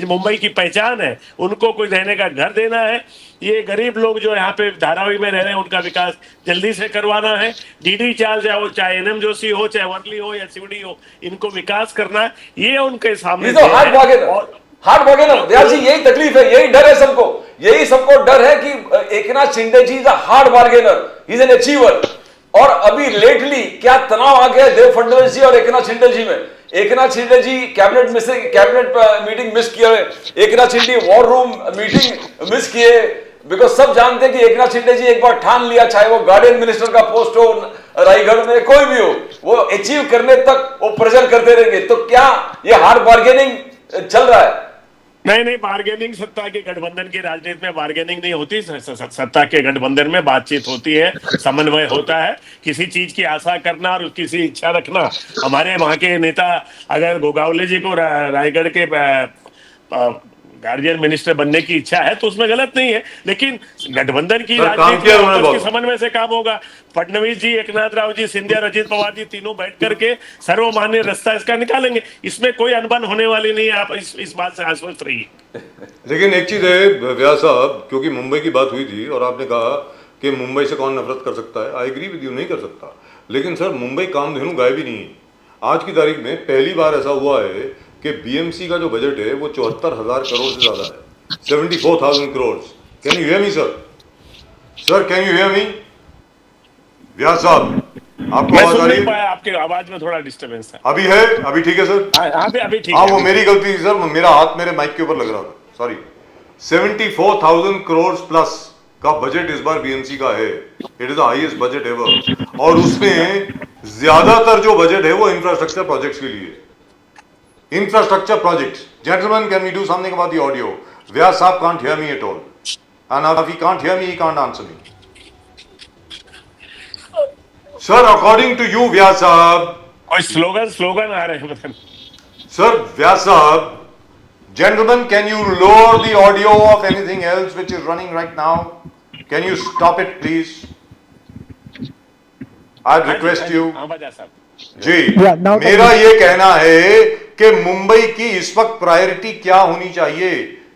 मुंबई की पहचान है उनको कोई रहने का घर देना है, ये गरीब लोग जो यहाँ पे धारावी में रह रहे हैं उनका विकास जल्दी से करवाना है. डीडी चाल चाहे एनएम जोशी हो, चाहे वर्ली हो या सिवड़ी हो, इनको विकास करना है. ये उनके सामने हार्ड भागे ना व्यास जी. यही तकलीफ है, यही डर है सबको, यही सबको डर है कि Eknath Shinde ji is a hard bargainer, he is an achiever. और अभी लेटली क्या तनाव आ गया देव फडणवीस जी और एकनाथ शिंदे जी में. एकनाथ शिंदे जी कैबिनेट मीटिंग मिस किए, Eknath Shinde war room meeting miss किए, बिकॉज सब जानते हैं कि एकनाथ शिंदे जी एक बार ठान लिया, चाहे वो गार्डियन मिनिस्टर का पोस्ट हो रायगढ़ में, कोई भी हो, वो अचीव करने तक वो प्रेशर करते रहेंगे। तो क्या ये हार्ड बार्गेनिंग चल रहा है? नहीं, बार्गेनिंग, सत्ता के गठबंधन की राजनीति में बार्गेनिंग नहीं होती। सत्ता के गठबंधन में बातचीत होती है, समन्वय होता है। किसी चीज की आशा करना और किसी इच्छा रखना, हमारे वहां के नेता अगर गोगावले जी को रायगढ़ के गार्जियन मिनिस्टर बनने की इच्छा है तो उसमें गलत नहीं है, लेकिन गठबंधन की राजनीति में समन्वय से काम होगा। फडणवीस जी, एकनाथ राव जी, सिंधिया और अजित पवार जी तीनों बैठ करके सर्वमान्य रास्ता इसका निकालेंगे। इसमें कोई अनबन होने वाली नहीं है, आप इस बात से आश्वस्त रहिए। लेकिन एक चीज है व्यास साहब, क्योंकि मुंबई की बात हुई थी और आपने कहा कि मुंबई से कौन नफरत कर सकता है, आई एग्री विद यू, नहीं कर सकता। लेकिन सर मुंबई कामधेनु गाय भी नहीं है। आज की तारीख में पहली बार ऐसा हुआ है कि बीएमसी का जो बजट है वो 74,000 करोड़ से ज्यादा है, 74,000 crore. Can you hear me sir? Sir can you hear me? Vyas साहब आपको आवाज आ रही है? आपके आवाज में थोड़ा डिस्टरबेंस है। अभी है? अभी ठीक है सर? अभी ठीक हाँ, है। वो मेरी गलती थी सर, मेरा हाथ मेरे माइक के ऊपर लग रहा था, सॉरी। 74,000 करोड़ प्लस का बजट इस बार बीएमसी का है। It is the highest budget ever. और उसमें ज्यादातर जो बजट है वो इंफ्रास्ट्रक्चर प्रोजेक्ट्स के लिए। Infrastructure projects. Gentlemen, can we do something about the audio? Vyas Saab can't hear me at all. And if he can't hear me, he can't answer me. Sir, according to you, Vyas Saab. कोई slogan आ रहे हैं मतलब। Sir, Vyas Saab. Gentlemen, can you lower the audio of anything else which is running right now? Can you stop it, please? I'd request you. हाँ बजा साहब। जी, now मेरा ये कहना है कि मुंबई की इस वक्त प्रायोरिटी क्या होनी चाहिए,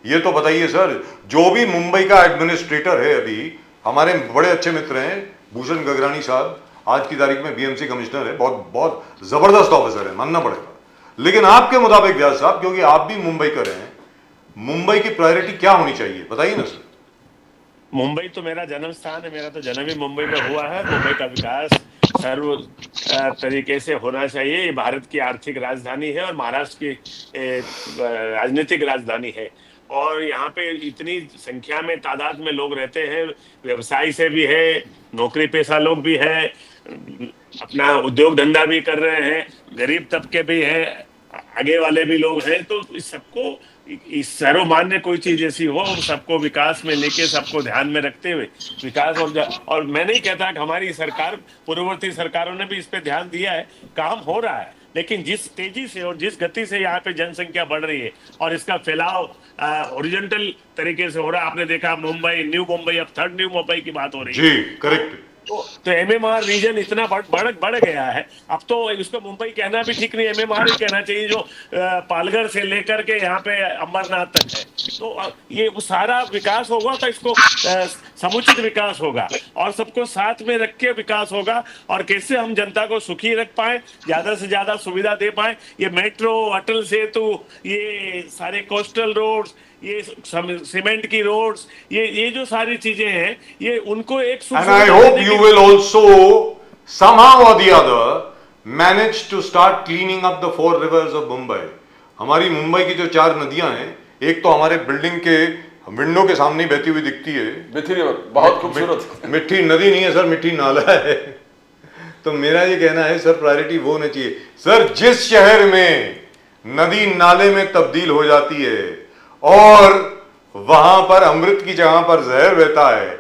ये तो बताइए सर। जो भी मुंबई का एडमिनिस्ट्रेटर है, अभी हमारे बड़े अच्छे मित्र हैं भूषण गगरानी साहब, आज की तारीख में बीएमसी कमिश्नर है, बहुत बहुत जबरदस्त ऑफिसर है, मानना पड़ेगा। लेकिन आपके मुताबिक व्यास साहब, क्योंकि आप भी मुंबई कर रहे हैं, मुंबई की प्रायोरिटी क्या होनी चाहिए, बताइए ना सर। मुंबई तो मेरा जन्म स्थान है, मेरा तो जन्म ही मुंबई में हुआ है। मुंबई का विकास सर्व तरीके से होना चाहिए। ये भारत की आर्थिक राजधानी है और महाराष्ट्र की राजनीतिक राजधानी है। और यहाँ पे इतनी संख्या में, तादाद में लोग रहते हैं, व्यवसाय से भी है, नौकरी पेशा लोग भी है, अपना उद्योग धंधा भी कर रहे हैं, गरीब तबके भी है, आगे वाले भी लोग हैं। तो इस सबको, इस सर्वमान्य कोई चीज ऐसी हो, सबको विकास में लेके, सबको ध्यान में रखते हुए विकास। और मैं नहीं कहता कि हमारी सरकार, पूर्ववर्ती सरकारों ने भी इस पे ध्यान दिया है, काम हो रहा है। लेकिन जिस तेजी से और जिस गति से यहाँ पे जनसंख्या बढ़ रही है और इसका फैलाव हॉरिजॉन्टल तरीके से हो रहा है, आपने देखा मुंबई, न्यू मुंबई, अब थर्ड न्यू मुंबई की बात हो रही है। जी करेक्ट। तो एमएमआर रीजन इतना बढ़ गया है, अब तो इसको मुंबई कहना भी ठीक नहीं, एमएमआर ही कहना चाहिए, जो पालघर से लेकर के यहाँ पे अमरनाथ तक है। तो ये वो सारा विकास होगा तो इसको समुचित विकास होगा और सबको साथ में रख के विकास होगा। और कैसे हम जनता को सुखी रख पाए, ज्यादा से ज्यादा सुविधा दे पाए। ये मेट्रो, अटल सेतु, ये सारे कोस्टल रोड्स, ये सीमेंट की रोड्स, ये जो सारी चीजें हैं, ये उनको एक And I hope you will also somehow or the other manage to start cleaning up the 4 rivers of Mumbai. हमारी मुंबई की जो 4 नदियां हैं, एक तो हमारे बिल्डिंग के विंडो के सामने बहती हुई दिखती है, मिठी रिवर, बहुत खूबसूरत। मिट्टी नदी नहीं है सर, मिट्टी नाला है। तो मेरा ये कहना है सर, प्रायोरिटी वो होनी चाहिए सर, जिस शहर में नदी नाले में तब्दील हो जाती है और वहां पर अमृत की जगह पर जहर बहता है,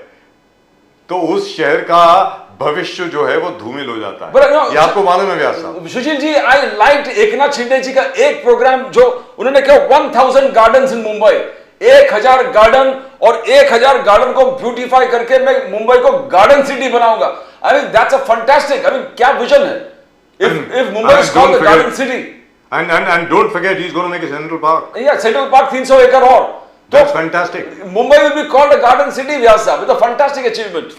तो उस शहर का भविष्य जो है वो धूमिल हो जाता है। ये आपको मालूम है व्यास साहब? सुशील जी, आई लाइक एकनाथ शिंदे जी का एक प्रोग्राम जो उन्होंने कहा 1000 गार्डन्स इन मुंबई, 1000 गार्डन, और 1000 गार्डन को ब्यूटीफाई करके मैं मुंबई को गार्डन सिटी बनाऊंगा। I mean that's a fantastic, I mean क्या विजन है। If Mumbai is called the garden city, and don't forget he's going to make a Central Park. Yeah, Central Park 300 एकड़ और। That's fantastic. Mumbai will be called a garden city, Vyas sir, with a fantastic achievement.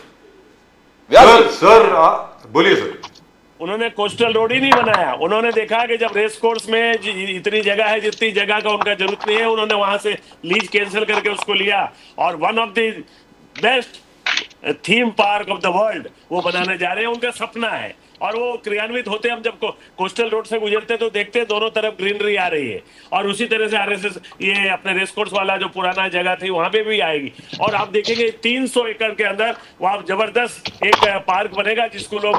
Sir बोलिए sir. उन्होंने coastal road ही नहीं बनाया। उन्होंने देखा कि जब रेस कोर्स में इतनी जगह है, जितनी जगह का उनका जरूरत नहीं है, उन्होंने वहां से लीज कैंसिल करके उसको लिया और one of the best theme park of the world वो बनाने जा रहे हैं। उनका सपना है और वो क्रियान्वित होते हम जब कोस्टल रोड से गुजरते तो देखते हैं दोनों तरफ ग्रीनरी आ रही है। और उसी तरह से आरएसएस ये अपने रेस कोर्स वाला जो पुराना जगह थी वहां पे भी आएगी। और आप देखेंगे 300 एकड़ के अंदर वहां जबरदस्त एक पार्क बनेगा जिसको लोग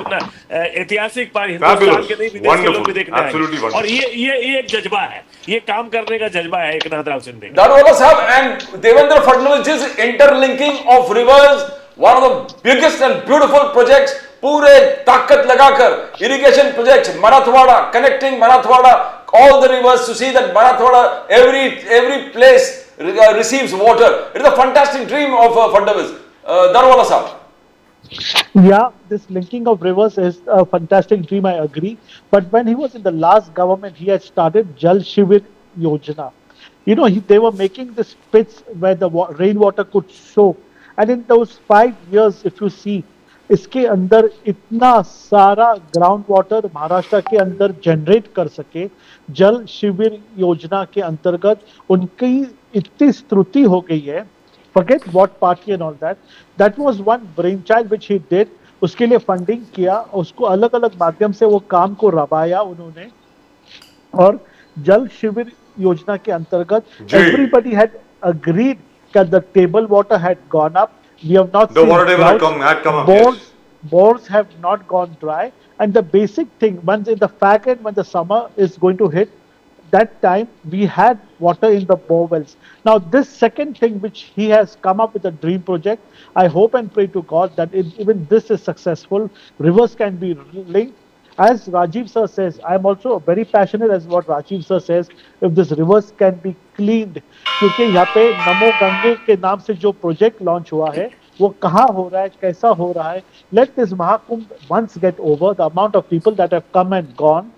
ऐतिहासिक पार्क हिंदुस्तान के नहीं विदेश के लोग भी देखने आएंगे। और ये एक जज्बा है, ये काम करने का जज्बा है एक नाथ राव सिंधिया। दारूवाला साहब and Devendra Fadnavis' interlinking of rivers, one of the biggest and beautiful projects, पूरे ताकत लगाकर irrigation projects, Marathwada, connecting Marathwada, all the rivers to see that Marathwada, every place receives water. It is a fantastic dream of Fadnavis. Daruwala sahab. Yeah, this linking of rivers is a fantastic dream, I agree. But when he was in the last government, he had started Jal Shivir Yojana. You know, they were making this pits where the rainwater could soak. And in those 5 years, if you see, इसके अंदर इतना सारा ground water Maharashtra के अंदर generate कर सके, जल शिविर योजना के अंतर्गत उनकी इतनी स्तुति हो गई है. Forget what party and all that. That was one brainchild which he did. उसके लिए फंडिंग किया, उसको अलग अलग माध्यम से वो काम को रवाया उन्होंने. और जल शिविर योजना के अंतर्गत everybody had agreed that the table water had gone up. We have not the seen water table had come up. Bores have not gone dry. And the basic thing, once in the fact end, when the summer is going to hit, that time we had water in the borewells. Now this second thing which he has come up with a dream project, I hope and pray to God that even this is successful. Rivers can be linked. As Rajiv sir says, I am also very passionate as what Rajiv sir says, if this rivers can be cleaned. क्योंकि यहाँ पे नमो गंगे के नाम से जो project launch हुआ है वो कहाँ हो रहा है, कैसा हो रहा है. Let this Mahakumbh once get over, the amount of people that have come and gone,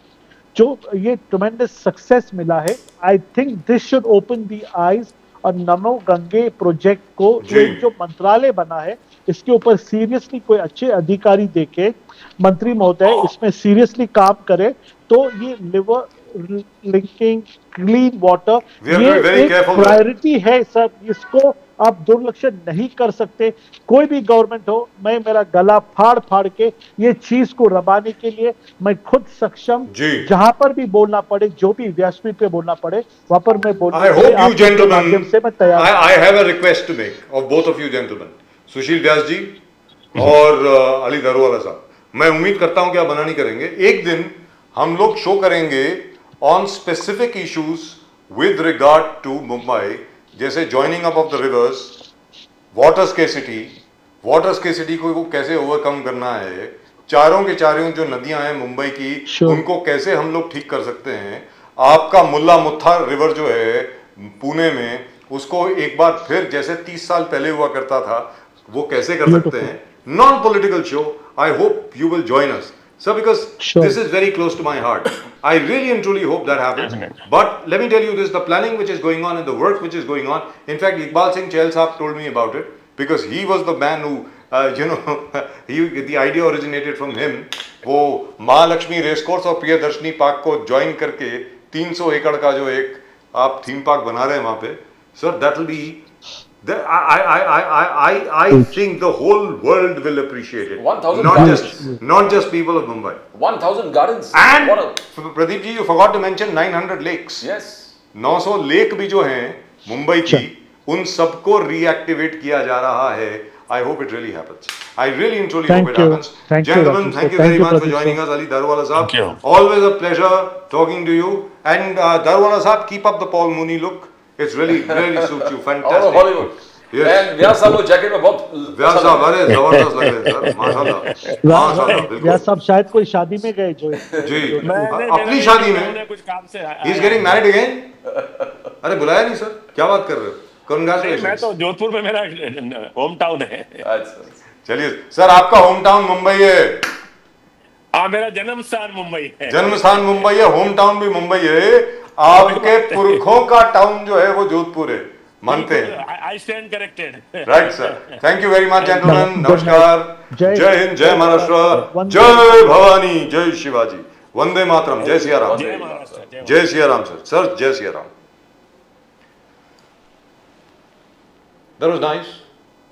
जो ये ट्रमेंडस सक्सेस मिला है, I think this should open the eyes. और नमो गंगे प्रोजेक्ट को जो मंत्रालय बना है इसके ऊपर सीरियसली कोई अच्छे अधिकारी देके मंत्री महोदय इसमें सीरियसली काम करे तो ये लिवर लिंकिंग क्लीन वाटर ये एक प्रायोरिटी है सर. इसको आप दुर्लक्ष्य नहीं कर सकते. कोई भी गवर्नमेंट हो, मैं मेरा गला फाड़ फाड़ के ये चीज को रबाने के लिए मैं खुद सक्षम, जहां पर भी बोलना पड़े, जो भी व्यासपीठ पे बोलना पड़े वहां पर मैं बोलने के माध्यम से मैं तैयार. I have a request to make of both of you gentlemen, सुशील व्यास जी और अली दारूवाला साहब. मैं उम्मीद करता हूं कि आप मना नहीं करेंगे. एक दिन हम लोग शो करेंगे on specific issues with regard to Mumbai, जैसे joining up of the rivers, water scarcity को कैसे ओवरकम करना है, चारों के चारों जो नदियां हैं मुंबई की उनको कैसे हम लोग ठीक कर सकते हैं. आपका मुल्ला मुत्था रिवर जो है पुणे में, उसको एक बार फिर जैसे 30 साल पहले हुआ करता था वो कैसे कर सकते हैं. Non political show. I hope you will join us sir, because this is very close to my heart. I really and truly hope that happens. But let me tell you this, the planning which is going on and the work which is going on, in fact Iqbal Singh Chahal Sahab told me about it because he was the man who the idea originated from him. वो Mahalakshmi race course और Priyadarshini park को join करके 300 एकड़ का जो एक आप theme park बना रहे हैं वहां पे, sir that will be I think the whole world will appreciate it. 1,000 not just people of Mumbai. 1,000 gardens. And Pradeep ji, you forgot to mention 900 lakes. Yes. 900 lake भी जो हैं मुंबई की, उन सबको रीएक्टिवेट किया जा रहा है. I hope it really happens. I really and truly hope it happens. Gentlemen, thank you very much for joining us. Ali Daruwala Sahab, always a pleasure talking to you. And Daruwala Sahab, keep up the Paul Mooney look. It's really suits you. Fantastic. Out of Hollywood. Yes. And व्यास साहब वो jacket में बहुत व्यास साहब अरे जबरदस्त लग रहे हैं सर, माशाल्लाह. व्यास साहब शायद कोई शादी में गए जो जी अपनी शादी में कुछ काम से he is getting married again. अरे बुलाया नहीं सर, क्या बात कर रहे हो. कांग्रेचुलेशन. मैं तो जोधपुर में मेरा होम टाउन है. चलिए सर, आपका होम टाउन मुंबई है. हाँ, मेरा जन्म स्थान मुंबई है. जन्म स्थान मुंबई है, होम टाउन भी मुंबई है. आपके पुरखों का टाउन जो है वो जोधपुर है, मानते हैं. I stand corrected. Right sir. Thank you very much gentleman. नमस्कार. जय हिंद, जय महाराष्ट्र, जय भवानी, जय शिवाजी, वंदे मातरम, जय सिया राम. जय सिया राम सर. सर जय Siya Ram. That was nice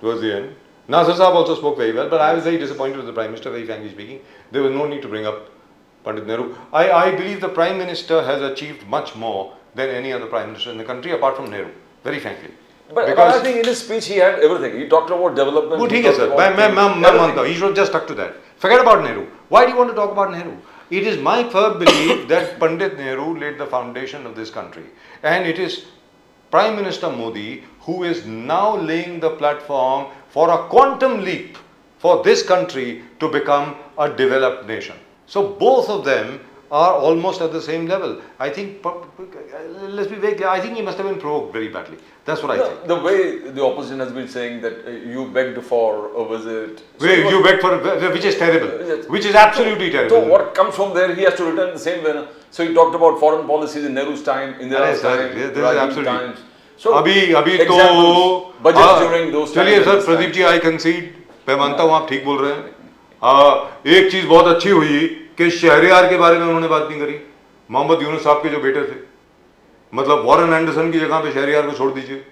towards the end. Nasir Saab also spoke very well, but I was very disappointed with the Prime Minister, very frankly speaking. There was no need to bring up Pandit Nehru. I believe the Prime Minister has achieved much more than any other Prime Minister in the country apart from Nehru, very frankly. But I think in his speech he had everything. He talked about development. वो he ठीक है talked sir, about मैं everything. मानता हूँ. He should just stuck to that. Forget about Nehru. Why do you want to talk about Nehru? It is my firm belief that Pandit Nehru laid the foundation of this country, and it is Prime Minister Modi who is now laying the platform for a quantum leap for this country to become a developed nation. So both of them are almost at the same level. I think, let's be very clear, I think he must have been provoked very badly. That's what I think. The way the opposition has been saying that you begged for a visit. You beg for, which is terrible, which is absolutely So terrible. what comes from there, he has to return the same way. na? So he talked about foreign policies in Nehru's time, Indira's Sir, time, this is Rajiv absolutely. times. So अभी तो examples, budgets during those times. चलिए and सर, this Pradeep time. जी I concede, मैं मानता हूँ आप ठीक बोल रहे हैं. एक चीज बहुत अच्छी हुई कि शहरयार के बारे में उन्होंने बात नहीं करी. मोहम्मद यूनुस साहब के जो बेटे थे, मतलब वॉरेन एंडरसन की जगह पे शहरयार को छोड़ दीजिए.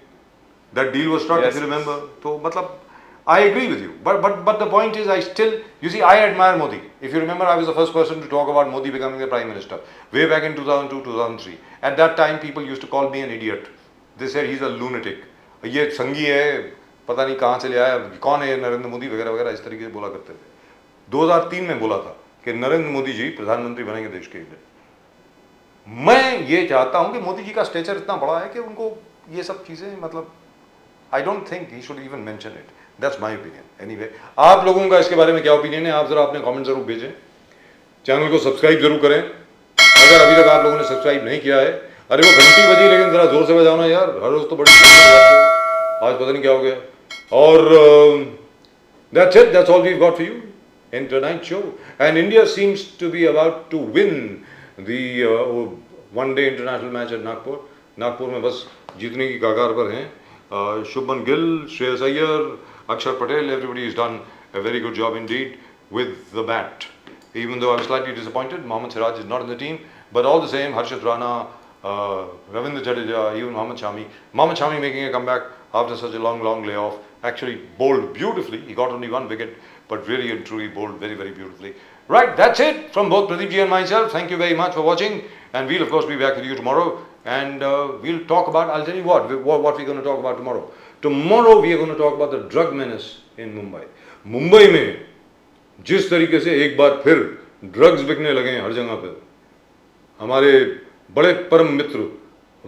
That deal was struck, if you remember. तो मतलब I agree with you, but the point is, I still, you see, I admire Modi. If you remember, I was the first person to talk about Modi becoming the Prime Minister way back in 2002, 2003. At that time, people used to call me an idiot. They said he's a lunatic. ये संगी है, पता नहीं कहाँ से ले आया, कौन है नरेंद्र मोदी वगैरह वगैरह, इस तरीके से बोला करते थे. 2003 में बोला था कि नरेंद्र मोदी जी प्रधानमंत्री बनेंगे देश के लिए. मैं ये चाहता हूँ कि मोदी जी का स्टेचर इतना बड़ा है कि उनको ये सब चीजें, मतलब I don't think he should even mention it. That's my opinion. Anyway, आप लोगों का इसके बारे में क्या ओपिनियन है, आप जरा अपने कमेंट जरूर भेजें. चैनल को सब्सक्राइब जरूर करें अगर अभी तक आप लोगों ने सब्सक्राइब नहीं किया है. अरे वो घंटी बजी, लेकिन जरा जोर से बजाओ ना यार, हर रोज तो बड़ी आज पता नहीं क्या हो गया. और that's it, that's all we've got for you in tonight's show. And India seems to be about to win the one-day international match at Nagpur. Nagpur में बस जीतने की कगार पर हैं. Shubman Gill, Shreyas Iyer, Akshar Patel, everybody has done a very good job indeed with the bat. Even though I was slightly disappointed, Mohammad Siraj is not in the team, but all the same, Harshit Rana, Ravindra Jadeja, even Mohammad Shami making a comeback after such a long layoff, actually bowled beautifully. He got only one wicket, but really and truly bowled very, very beautifully. Right, that's it from both Pradeep ji and myself. Thank you very much for watching, and we'll of course be back with you tomorrow. And we'll talk about, I'll tell you what we're going to talk about tomorrow. Tomorrow we are going to talk about the drug menace in Mumbai. Mumbai में जिस तरीके से एक बार फिर drugs बिकने लगे हैं हर जगह पर, हमारे बड़े परम मित्र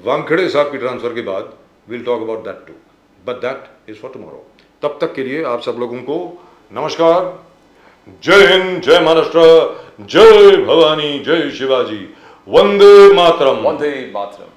वानखेड़े साहब की ट्रांसफर के बाद, we'll talk about that too. But that is for tomorrow. तब तक के लिए आप सब लोगों को नमस्कार, जय हिंद, जय महाराष्ट्र, जय भवानी, जय शिवाजी, वंदे मातरम. Vande Mataram.